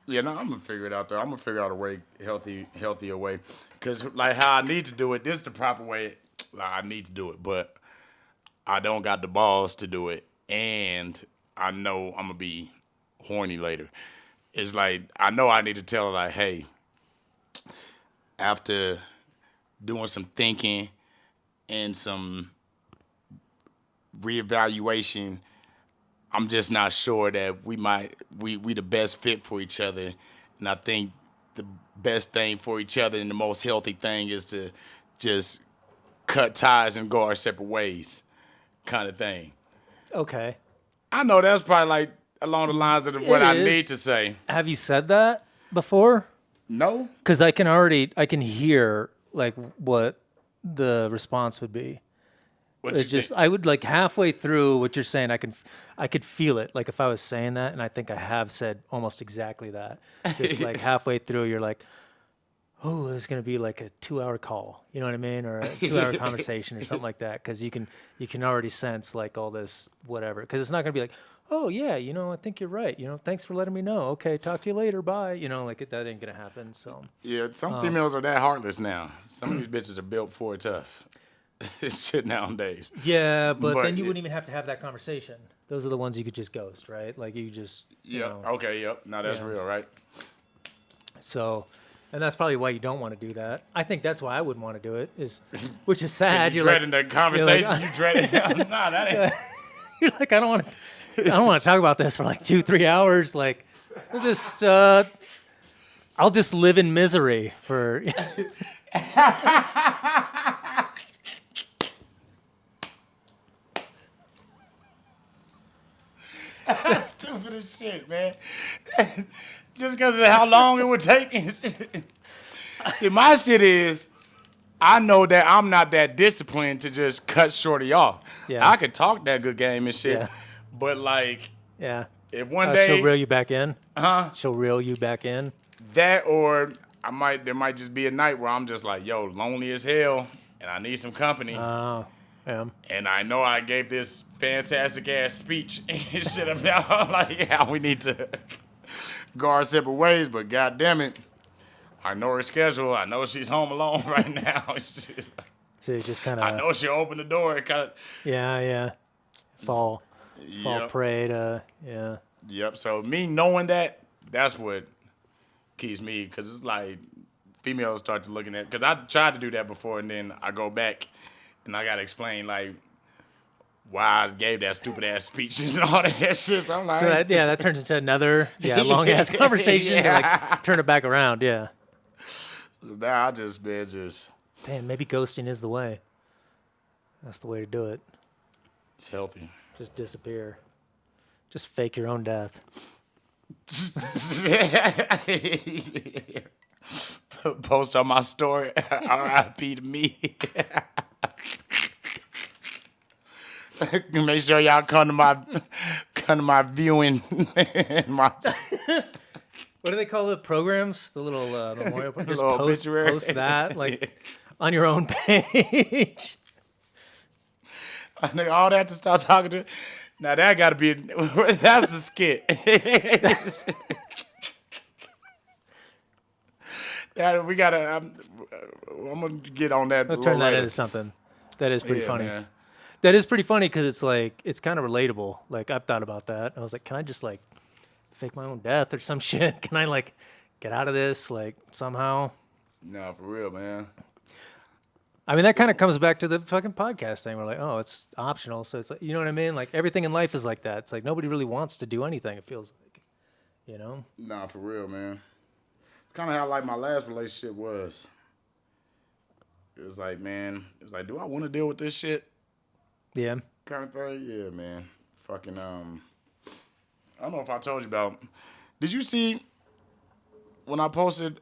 gonna figure it out though. I'm gonna figure out a way, healthier way, cause like how I need to do it. This is the proper way. Like I need to do it, but I don't got the balls to do it, and I know I'm gonna be horny later. it's like I know I need to tell her like, hey, after doing some thinking and some reevaluation, I'm just not sure that we the best fit for each other. And I think the best thing for each other and the most healthy thing is to just cut ties and go our separate ways, kind of thing. Okay. I know that's probably like along the lines of what It I need is. to say. Have you said that before? No? Because I can hear like what the response would be. What It you just, think? I would like halfway through what you're saying, I could feel it. Like if I was saying that, and I think I have said almost exactly that. Just like halfway through, you're like, oh, this is gonna be like a 2 hour call. You know what I mean, or a 2 hour conversation or something like that. Because you can already sense like all this whatever. Because it's not gonna be like, oh yeah, I think you're right. Thanks for letting me know. Okay, talk to you later. Bye. That ain't gonna happen. So Yeah, some females are that heartless now. Some of these bitches are built for it tough. Shit nowadays. yeah, but then But you wouldn't even have to have that conversation. Those are the ones you could just ghost, right? Like you just, yeah, okay, yep. Now that's Yeah. real, right? So, and that's probably why you don't want to do that. I think that's why I wouldn't want to do it. Which is Because sad. you You're dreading like, the conversation. you're You dreading. Nah, that ain't. you're like, I don't want to talk about this for like 2-3 hours. Like, I'll just live in misery for. That's stupid as shit, man. Just because of how long it would take. See, my shit is, I know that I'm not that disciplined to just cut shorty off. Yeah. I could talk that good game and shit, Yeah. but like, Yeah. if one She'll day, reel you back in. huh? She'll reel you back in. That or there might just be a night where I'm just like, yo, lonely as hell, and I need some company. Oh, yeah. And I know I gave this fantastic ass speech and shit about like how we need to go our separate ways, but god damn it, I know her schedule. I know she's home alone right now. So you just kind I of, know she'll open the door and kind of. yeah. Fall Yep. prey to, yeah. Yep. So me knowing that, that's what keeps me, because it's like females start to looking at, because I tried to do that before and then I go back and I gotta explain like why I gave that stupid ass speech and all that shit. So I'm like, So that turns into another long ass conversation to like turn it back around. Yeah. now I just been just Damn, maybe ghosting is the way. That's the way to do it. it's healthy. Just disappear. Just fake your own death. Post on my story, R.I.P. to me. Make sure y'all come to my viewing. my What do they call the programs? The little memorial. Just Little obituary. post that like on your own page. I think all that to start talking to. Now that got to be that's the skit. That we gotta. I'm gonna get on that. I'll a turn little that later. into something. That is pretty Yeah, funny. man. That is pretty funny because it's like it's kind of relatable. Like I've thought about that. I was like, can I just like fake my own death or some shit? Can I like get out of this like somehow? No, for real, man. I mean, that kind of comes back to the fucking podcast thing. We're like, oh, it's optional. So it's like, you know what I mean? Like everything in life is like that. It's like nobody really wants to do anything. It feels like, you know? Nah, for real, man. It's kind of how like my last relationship was. It was like, man, it was like, do I want to deal with this shit? Yeah. Kind of thing. Yeah, man. Fucking I don't know if I told you about. Did you see when I posted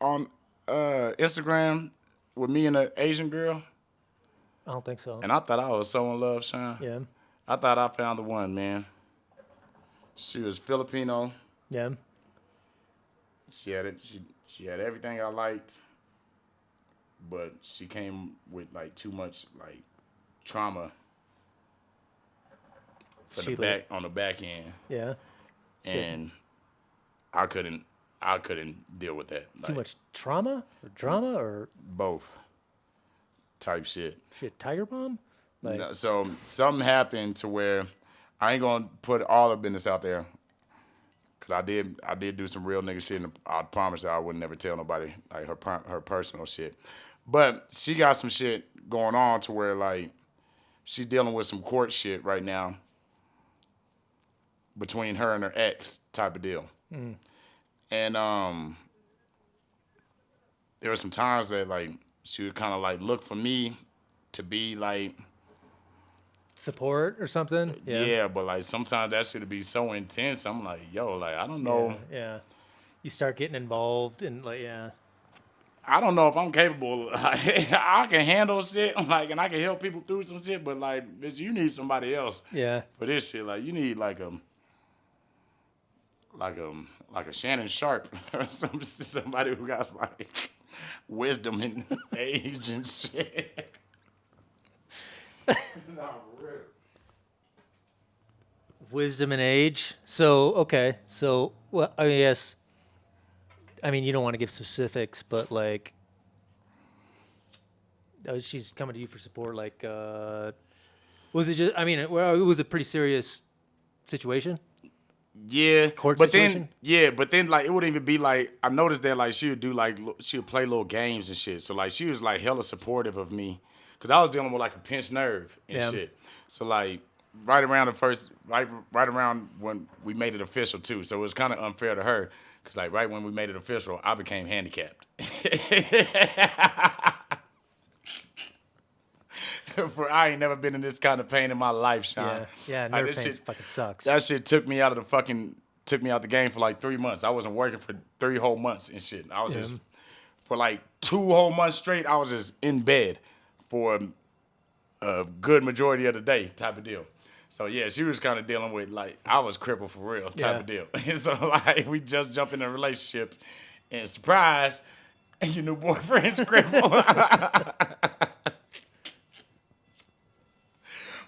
on Instagram with me and an Asian girl? I don't think so. And I thought I was so in love, Shaun. Yeah. I thought I found the one, man. She was Filipino. Yeah. She had it. She had everything I liked, but she came with like too much like trauma for She the back on the back end, Yeah. and I couldn't deal with that. Too Like, much trauma or drama or both type shit. shit, Tiger Bomb? Like, No, so something happened to where I ain't gonna put all the business out there. Cause I did do some real nigga shit, and I promise that I would never tell nobody like her personal shit. But she got some shit going on to where like she's dealing with some court shit right now between her and her ex type of deal. And there were some times that like she would kind of like look for me to be like Support or something. yeah, but like sometimes that shit would be so intense. I'm like, yo, like I don't Yeah. know. Yeah. You start getting involved and like yeah. I don't know if I'm capable. Like, I can handle shit, like, and I can help people through some shit. But like, bitch, you need somebody else Yeah. for this shit. Like, you need like a Shannon Sharp or somebody who got like wisdom and age and shit. Nah, for real. Wisdom and age. So okay. So well, I guess. I mean, you don't want to give specifics, but like, she's coming to you for support. Like, was it just? I mean, it was a pretty serious situation. Yeah, Court but situation? but then like it wouldn't even be like I noticed that like she would do like she would play little games and shit. So like she was like hella supportive of me because I was dealing with like a pinched nerve and Yeah. shit. So like right around when we made it official too. So it was kind of unfair to her because like right when we made it official, I became handicapped. I ain't never been in this kind of pain in my life, Sean. Yeah. Yeah. Like, Nerve this pain shit- fucking sucks. That shit took me out the game for like 3 months. I wasn't working for 3 whole months and shit. I was just for like 2 whole months straight. I was just in bed for a good majority of the day, type of deal. So yeah, she was kind of dealing with like I was crippled for real, type of deal. And so like we just jumped in a relationship, and surprise, your new boyfriend's crippled.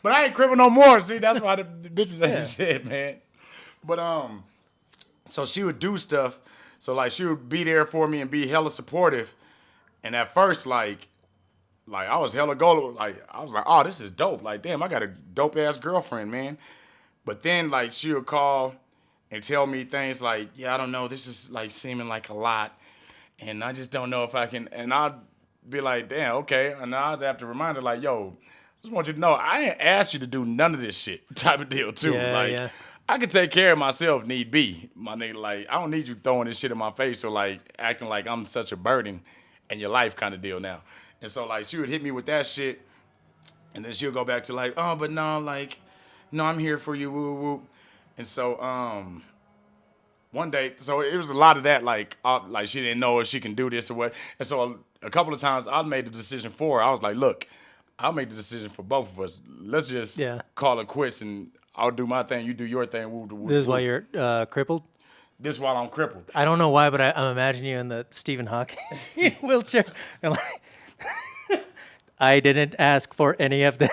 But I ain't crippled no more. See, that's why the bitches ain't shit, man. But so she would do stuff. So like she would be there for me and be hella supportive. And at first, like I was hella gullible. Like I was like, oh, this is dope. Like damn, I got a dope ass girlfriend, man. But then like she would call and tell me things like, yeah, I don't know, this is like seeming like a lot, and I just don't know if I can. And I'd be like, damn, okay. And I'd have to remind her like, yo, I just want you to know I ain't asked you to do none of this shit, type of deal too. Yeah, like yeah. I can take care of myself, need be, my nigga. Like I don't need you throwing this shit in my face or like acting like I'm such a burden in your life, kind of deal now. And so like she would hit me with that shit, and then she'll go back to like, oh, but no, like, no, I'm here for you, woo woo. And so one day, so it was a lot of that, like she didn't know if she can do this or what. And so a couple of times I made the decision for her. I was like, look, I'll make the decision for both of us. Let's just call it quits, and I'll do my thing, you do your thing. Woo, woo, This is woo. why you're crippled. This while I'm crippled. I don't know why, but I'm imagining you in the Stephen Hawking wheelchair. And like, I didn't ask for any of this.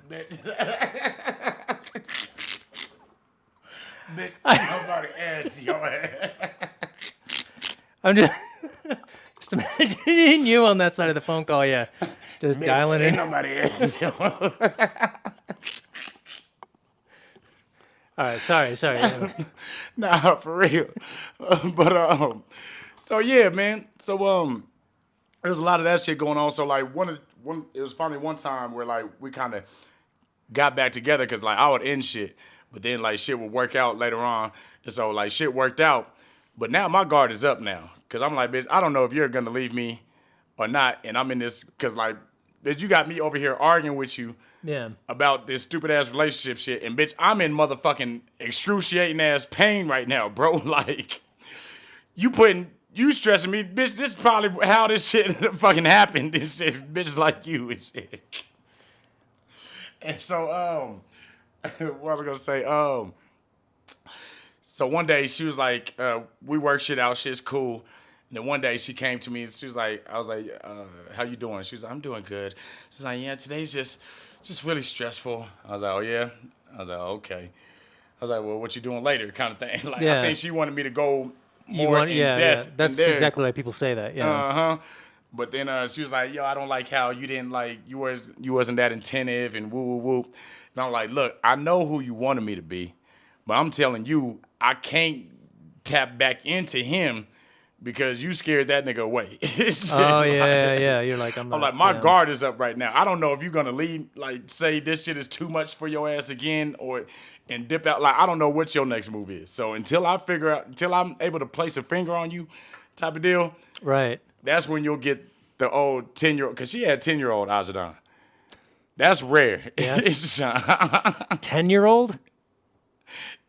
Bitch. Bitch, nobody asked your ass. I'm just imagining you on that side of the phone call. Yeah, just Bitch, dialing ain't in. nobody asked your All right, sorry. Nah, for real. But so yeah, man. So there's a lot of that shit going on. So like one it was finally one time where like we kind of got back together because like I would end shit, but then like shit would work out later on, and so like shit worked out. But now my guard is up now because I'm like, bitch, I don't know if you're gonna leave me or not, and I'm in this because like, bitch, you got me over here arguing with you. Yeah. About this stupid ass relationship shit, and bitch, I'm in motherfucking excruciating ass pain right now, bro. Like, you stressing me, bitch. This is probably how this shit fucking happened. This shit, bitches like you and shit. And so, what was I gonna say? So one day she was like, we work shit out, shit's cool. And then one day she came to me and she was like, I was like, how you doing? She was like, I'm doing good. She's like, yeah, today's just really stressful. I was like, oh yeah? I was like, okay. I was like, well, what you doing later kind of thing. Like, I think she wanted me to go more in depth. That's exactly why people say that. Yeah. Uh-huh. But then she was like, yo, I don't like how you didn't like, you wasn't that attentive and woo, woo, woo. And I'm like, look, I know who you wanted me to be, But I'm telling you, I can't tap back into him because you scared that nigga away. Shit, Oh like, yeah. You're like, I'm I'm not. like, my Yeah. guard is up right now. I don't know if you're gonna leave, like, say this shit is too much for your ass again, or and dip out. Like, I don't know what your next move is. So until I'm able to place a finger on you, type of deal, Right. that's when you'll get the old 10-year-old. Cause she had 10-year-old Ajidon. That's rare. Yeah. It's 10-year-old.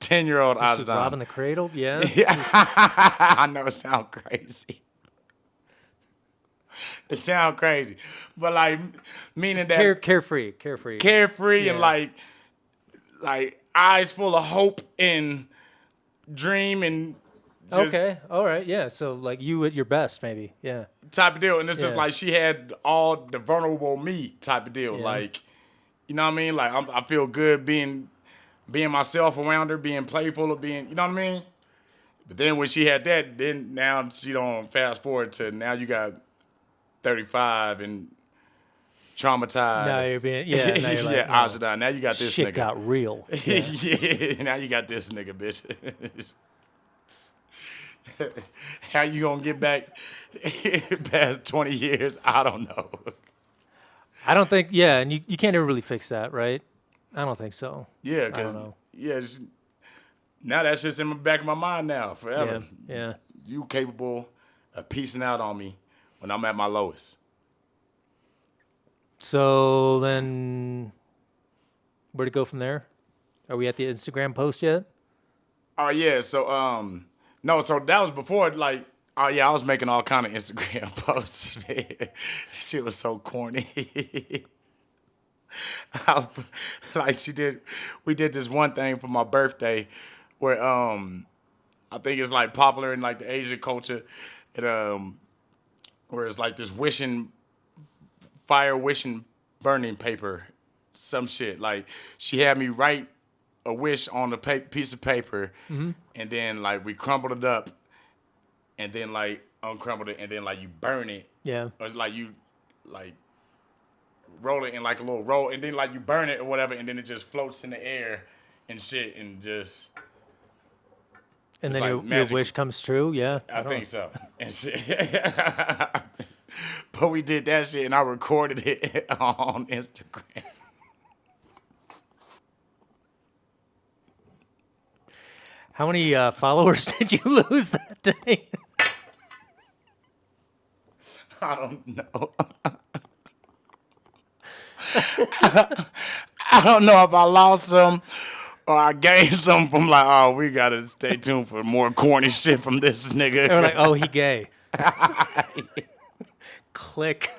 10-year-old She's Ajidon. robbing the cradle. Yeah. Yeah, I know it sound crazy. It sound crazy, but like meaning Just that carefree. carefree and Yeah. like eyes full of hope and dream and just Okay. All right. Yeah. So like you at your best, maybe. Yeah. type of deal. And it's just Yeah. like she had all the vulnerable me type of deal. Yeah. Like, you know what I mean? Like I feel good being myself around her, being playful, or being, you know what I mean? But then when she had that, then now she don't fast forward to now you got 35 and traumatized. Now you're being. Yeah. Now you're like, yeah, no, Ajidon. Now you got this shit nigga. got real. Yeah. yeah, now you got this nigga, bitch. How you gonna get back past 20 years? I don't know. I don't think. Yeah, and you can't ever really fix that, right? I don't think so. Yeah, I don't because know. yeah, now that's just in the back of my mind now Yeah. forever. Yeah. You capable of piecing out on me when I'm at my lowest. So then, where to go from there? Are we at the Instagram post yet? Oh yeah, so no, so that was before like oh yeah, I was making all kind of Instagram posts. Man. Shit was so corny. Like we did this one thing for my birthday where I think it's like popular in like the Asian culture, and where it's like this wishing burning paper, some shit. Like she had me write a wish on a piece of paper, and then like we crumbled it up, and then like uncrumbled it, and then like you burn it, Yeah. or it's like you like roll it in like a little roll, and then like you burn it or whatever, and then it just floats in the air and shit, and just And it's then like your magic. wish comes true. Yeah. I don't think so. And shit. But we did that shit, and I recorded it on Instagram. How many followers did you lose that day? I don't know. I don't know if I lost some or I gained some from like, oh, we gotta stay tuned for more corny shit from this nigga. They were like, oh, he gay. Click.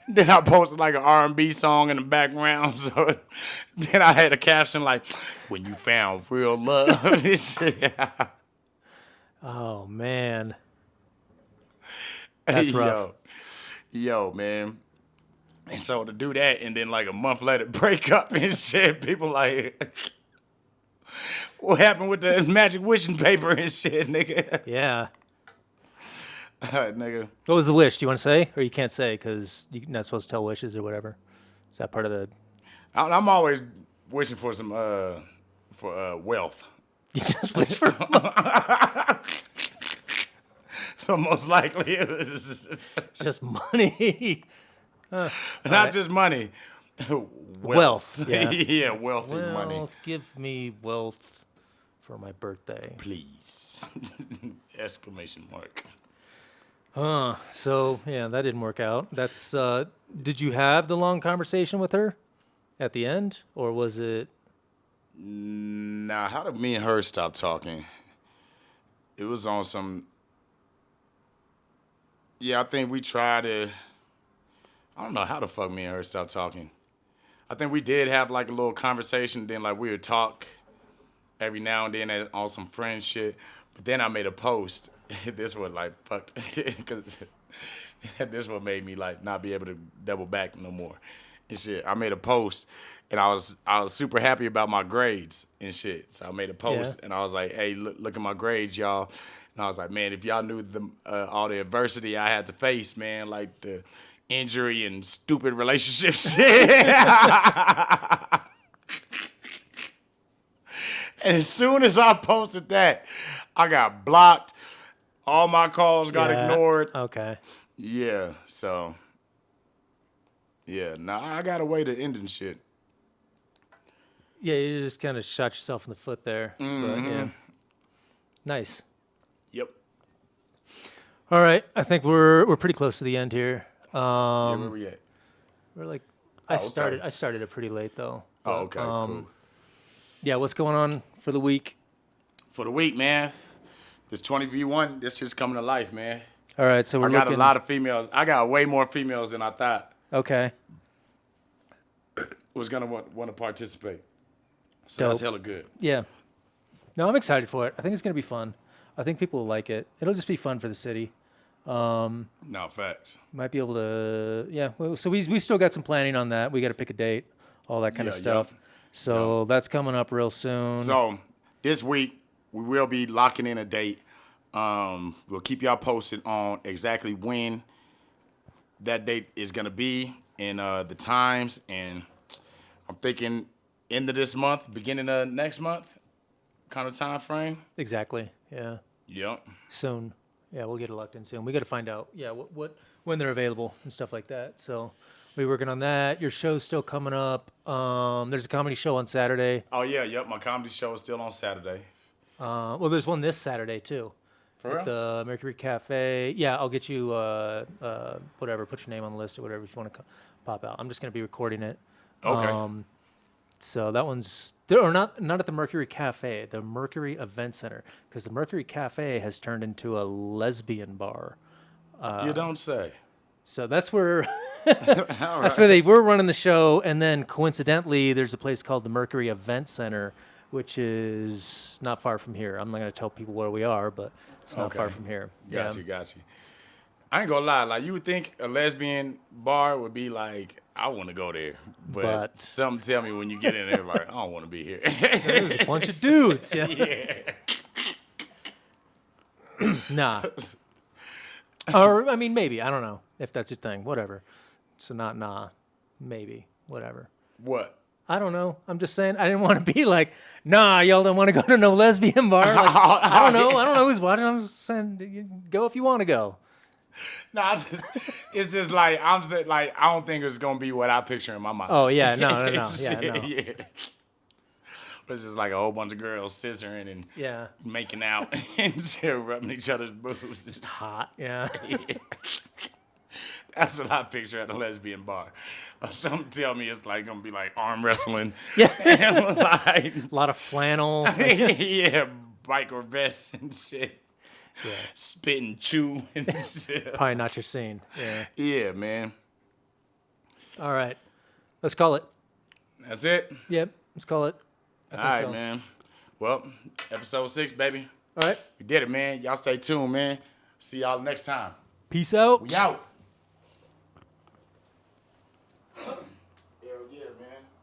Then I posted like an R&B song in the background. So then I had a caption like, when you found real love. Oh man, that's rough. Yo, man. And so to do that and then like a month later break up and shit, people like, what happened with the magic wishing paper and shit, nigga? Yeah. Nigga. What was the wish? Do you want to say, or you can't say because you're not supposed to tell wishes or whatever? Is that part of the? I'm always wishing for some wealth. You just wish for. So most likely it was Just money. not just money. Wealth, yeah. yeah, wealthy money. Well, give me wealth for my birthday. Please. Exclamation mark. So yeah, that didn't work out. That's. Did you have the long conversation with her at the end, or was it? Nah, how did me and her stop talking? It was on some. Yeah, I think we tried to. I don't know how the fuck me and her stopped talking. I think we did have like a little conversation. Then like we would talk every now and then on some friend shit. But then I made a post. This was like fucked because this one made me like not be able to double back no more and shit. I made a post and I was super happy about my grades and shit. So I made a post and I was like, hey, look at my grades, y'all. And I was like, man, if y'all knew the all the adversity I had to face, man, like the injury and stupid relationship shit. And as soon as I posted that, I got blocked. All my calls got ignored. Okay. Yeah, so. Yeah, nah, I got a way to ending shit. Yeah, you just kind of shot yourself in the foot there. But yeah. Nice. Yep. All right. I think we're pretty close to the end here. Yeah, where we at? We're like Oh, okay. I started it pretty late though. Oh, But, okay, cool. Yeah, what's going on for the week? For the week, man, this 20v1, this shit's coming to life, man. All right, so we're I got looking. a lot of females. I got way more females than I thought Okay. was gonna want to participate. So that's Dope. hella good. Yeah. No, I'm excited for it. I think it's gonna be fun. I think people will like it. It'll just be fun for the city. No, facts. Might be able to. Yeah. Well, so we still got some planning on that. We got to pick a date, all that kind of Yeah, stuff. yup. So that's coming up real soon. So this week we will be locking in a date. We'll keep y'all posted on exactly when that date is gonna be and the times. And I'm thinking end of this month, beginning of next month, kind of time frame. Exactly. Yeah. Yep. Soon. Yeah, we'll get it locked in soon. We got to find out. Yeah, what when they're available and stuff like that. So we're working on that. Your show's still coming up. There's a comedy show on Saturday. Oh yeah, yep. My comedy show is still on Saturday. Well, there's one this Saturday too. For At real? the Mercury Cafe. Yeah, I'll get you whatever. Put your name on the list or whatever if you want to pop out. I'm just gonna be recording it. Okay. So that one's or not at the Mercury Cafe, the Mercury Event Center, because the Mercury Cafe has turned into a lesbian bar. You don't say. So that's where All that's where they were running the show, and then coincidentally, there's a place called the Mercury Event Center, which is not far from here. I'm not gonna tell people where we are, but it's not far Okay. from here. Got you. I ain't gonna lie. Like you would think a lesbian bar would be like, I want to go there, but something tell me when you get in there, like I don't want to be here. There's a bunch of dudes. Yeah. Yeah. Nah. Or I mean, maybe I don't know if that's your thing. Whatever. So not nah, maybe whatever. What? I don't know. I'm just saying I didn't want to be like, nah, y'all don't want to go to no lesbian bar. Like, I don't know. I don't know who's watching. I'm just saying, you go if you want to go. No, it's just like I'm saying, like I don't think it's gonna be what I picture in my mind. Oh yeah, no. It's Yeah, no. yeah. It's just like a whole bunch of girls scissoring and Yeah. making out and shit, rubbing each other's boobs. It's Hot. Yeah. That's what I picture at a lesbian bar. Or something tell me it's like gonna be like arm wrestling. Yeah. And like, A lot of flannel. yeah, biker vests and shit. Yeah. Spit and chew and shit. Probably not your scene. Yeah. Yeah, man. All right. Let's call it. That's it. Yep. Let's call it. All right, man. Well, episode 6, baby. All right. We did it, man. Y'all stay tuned, man. See y'all next time. Peace out. We out.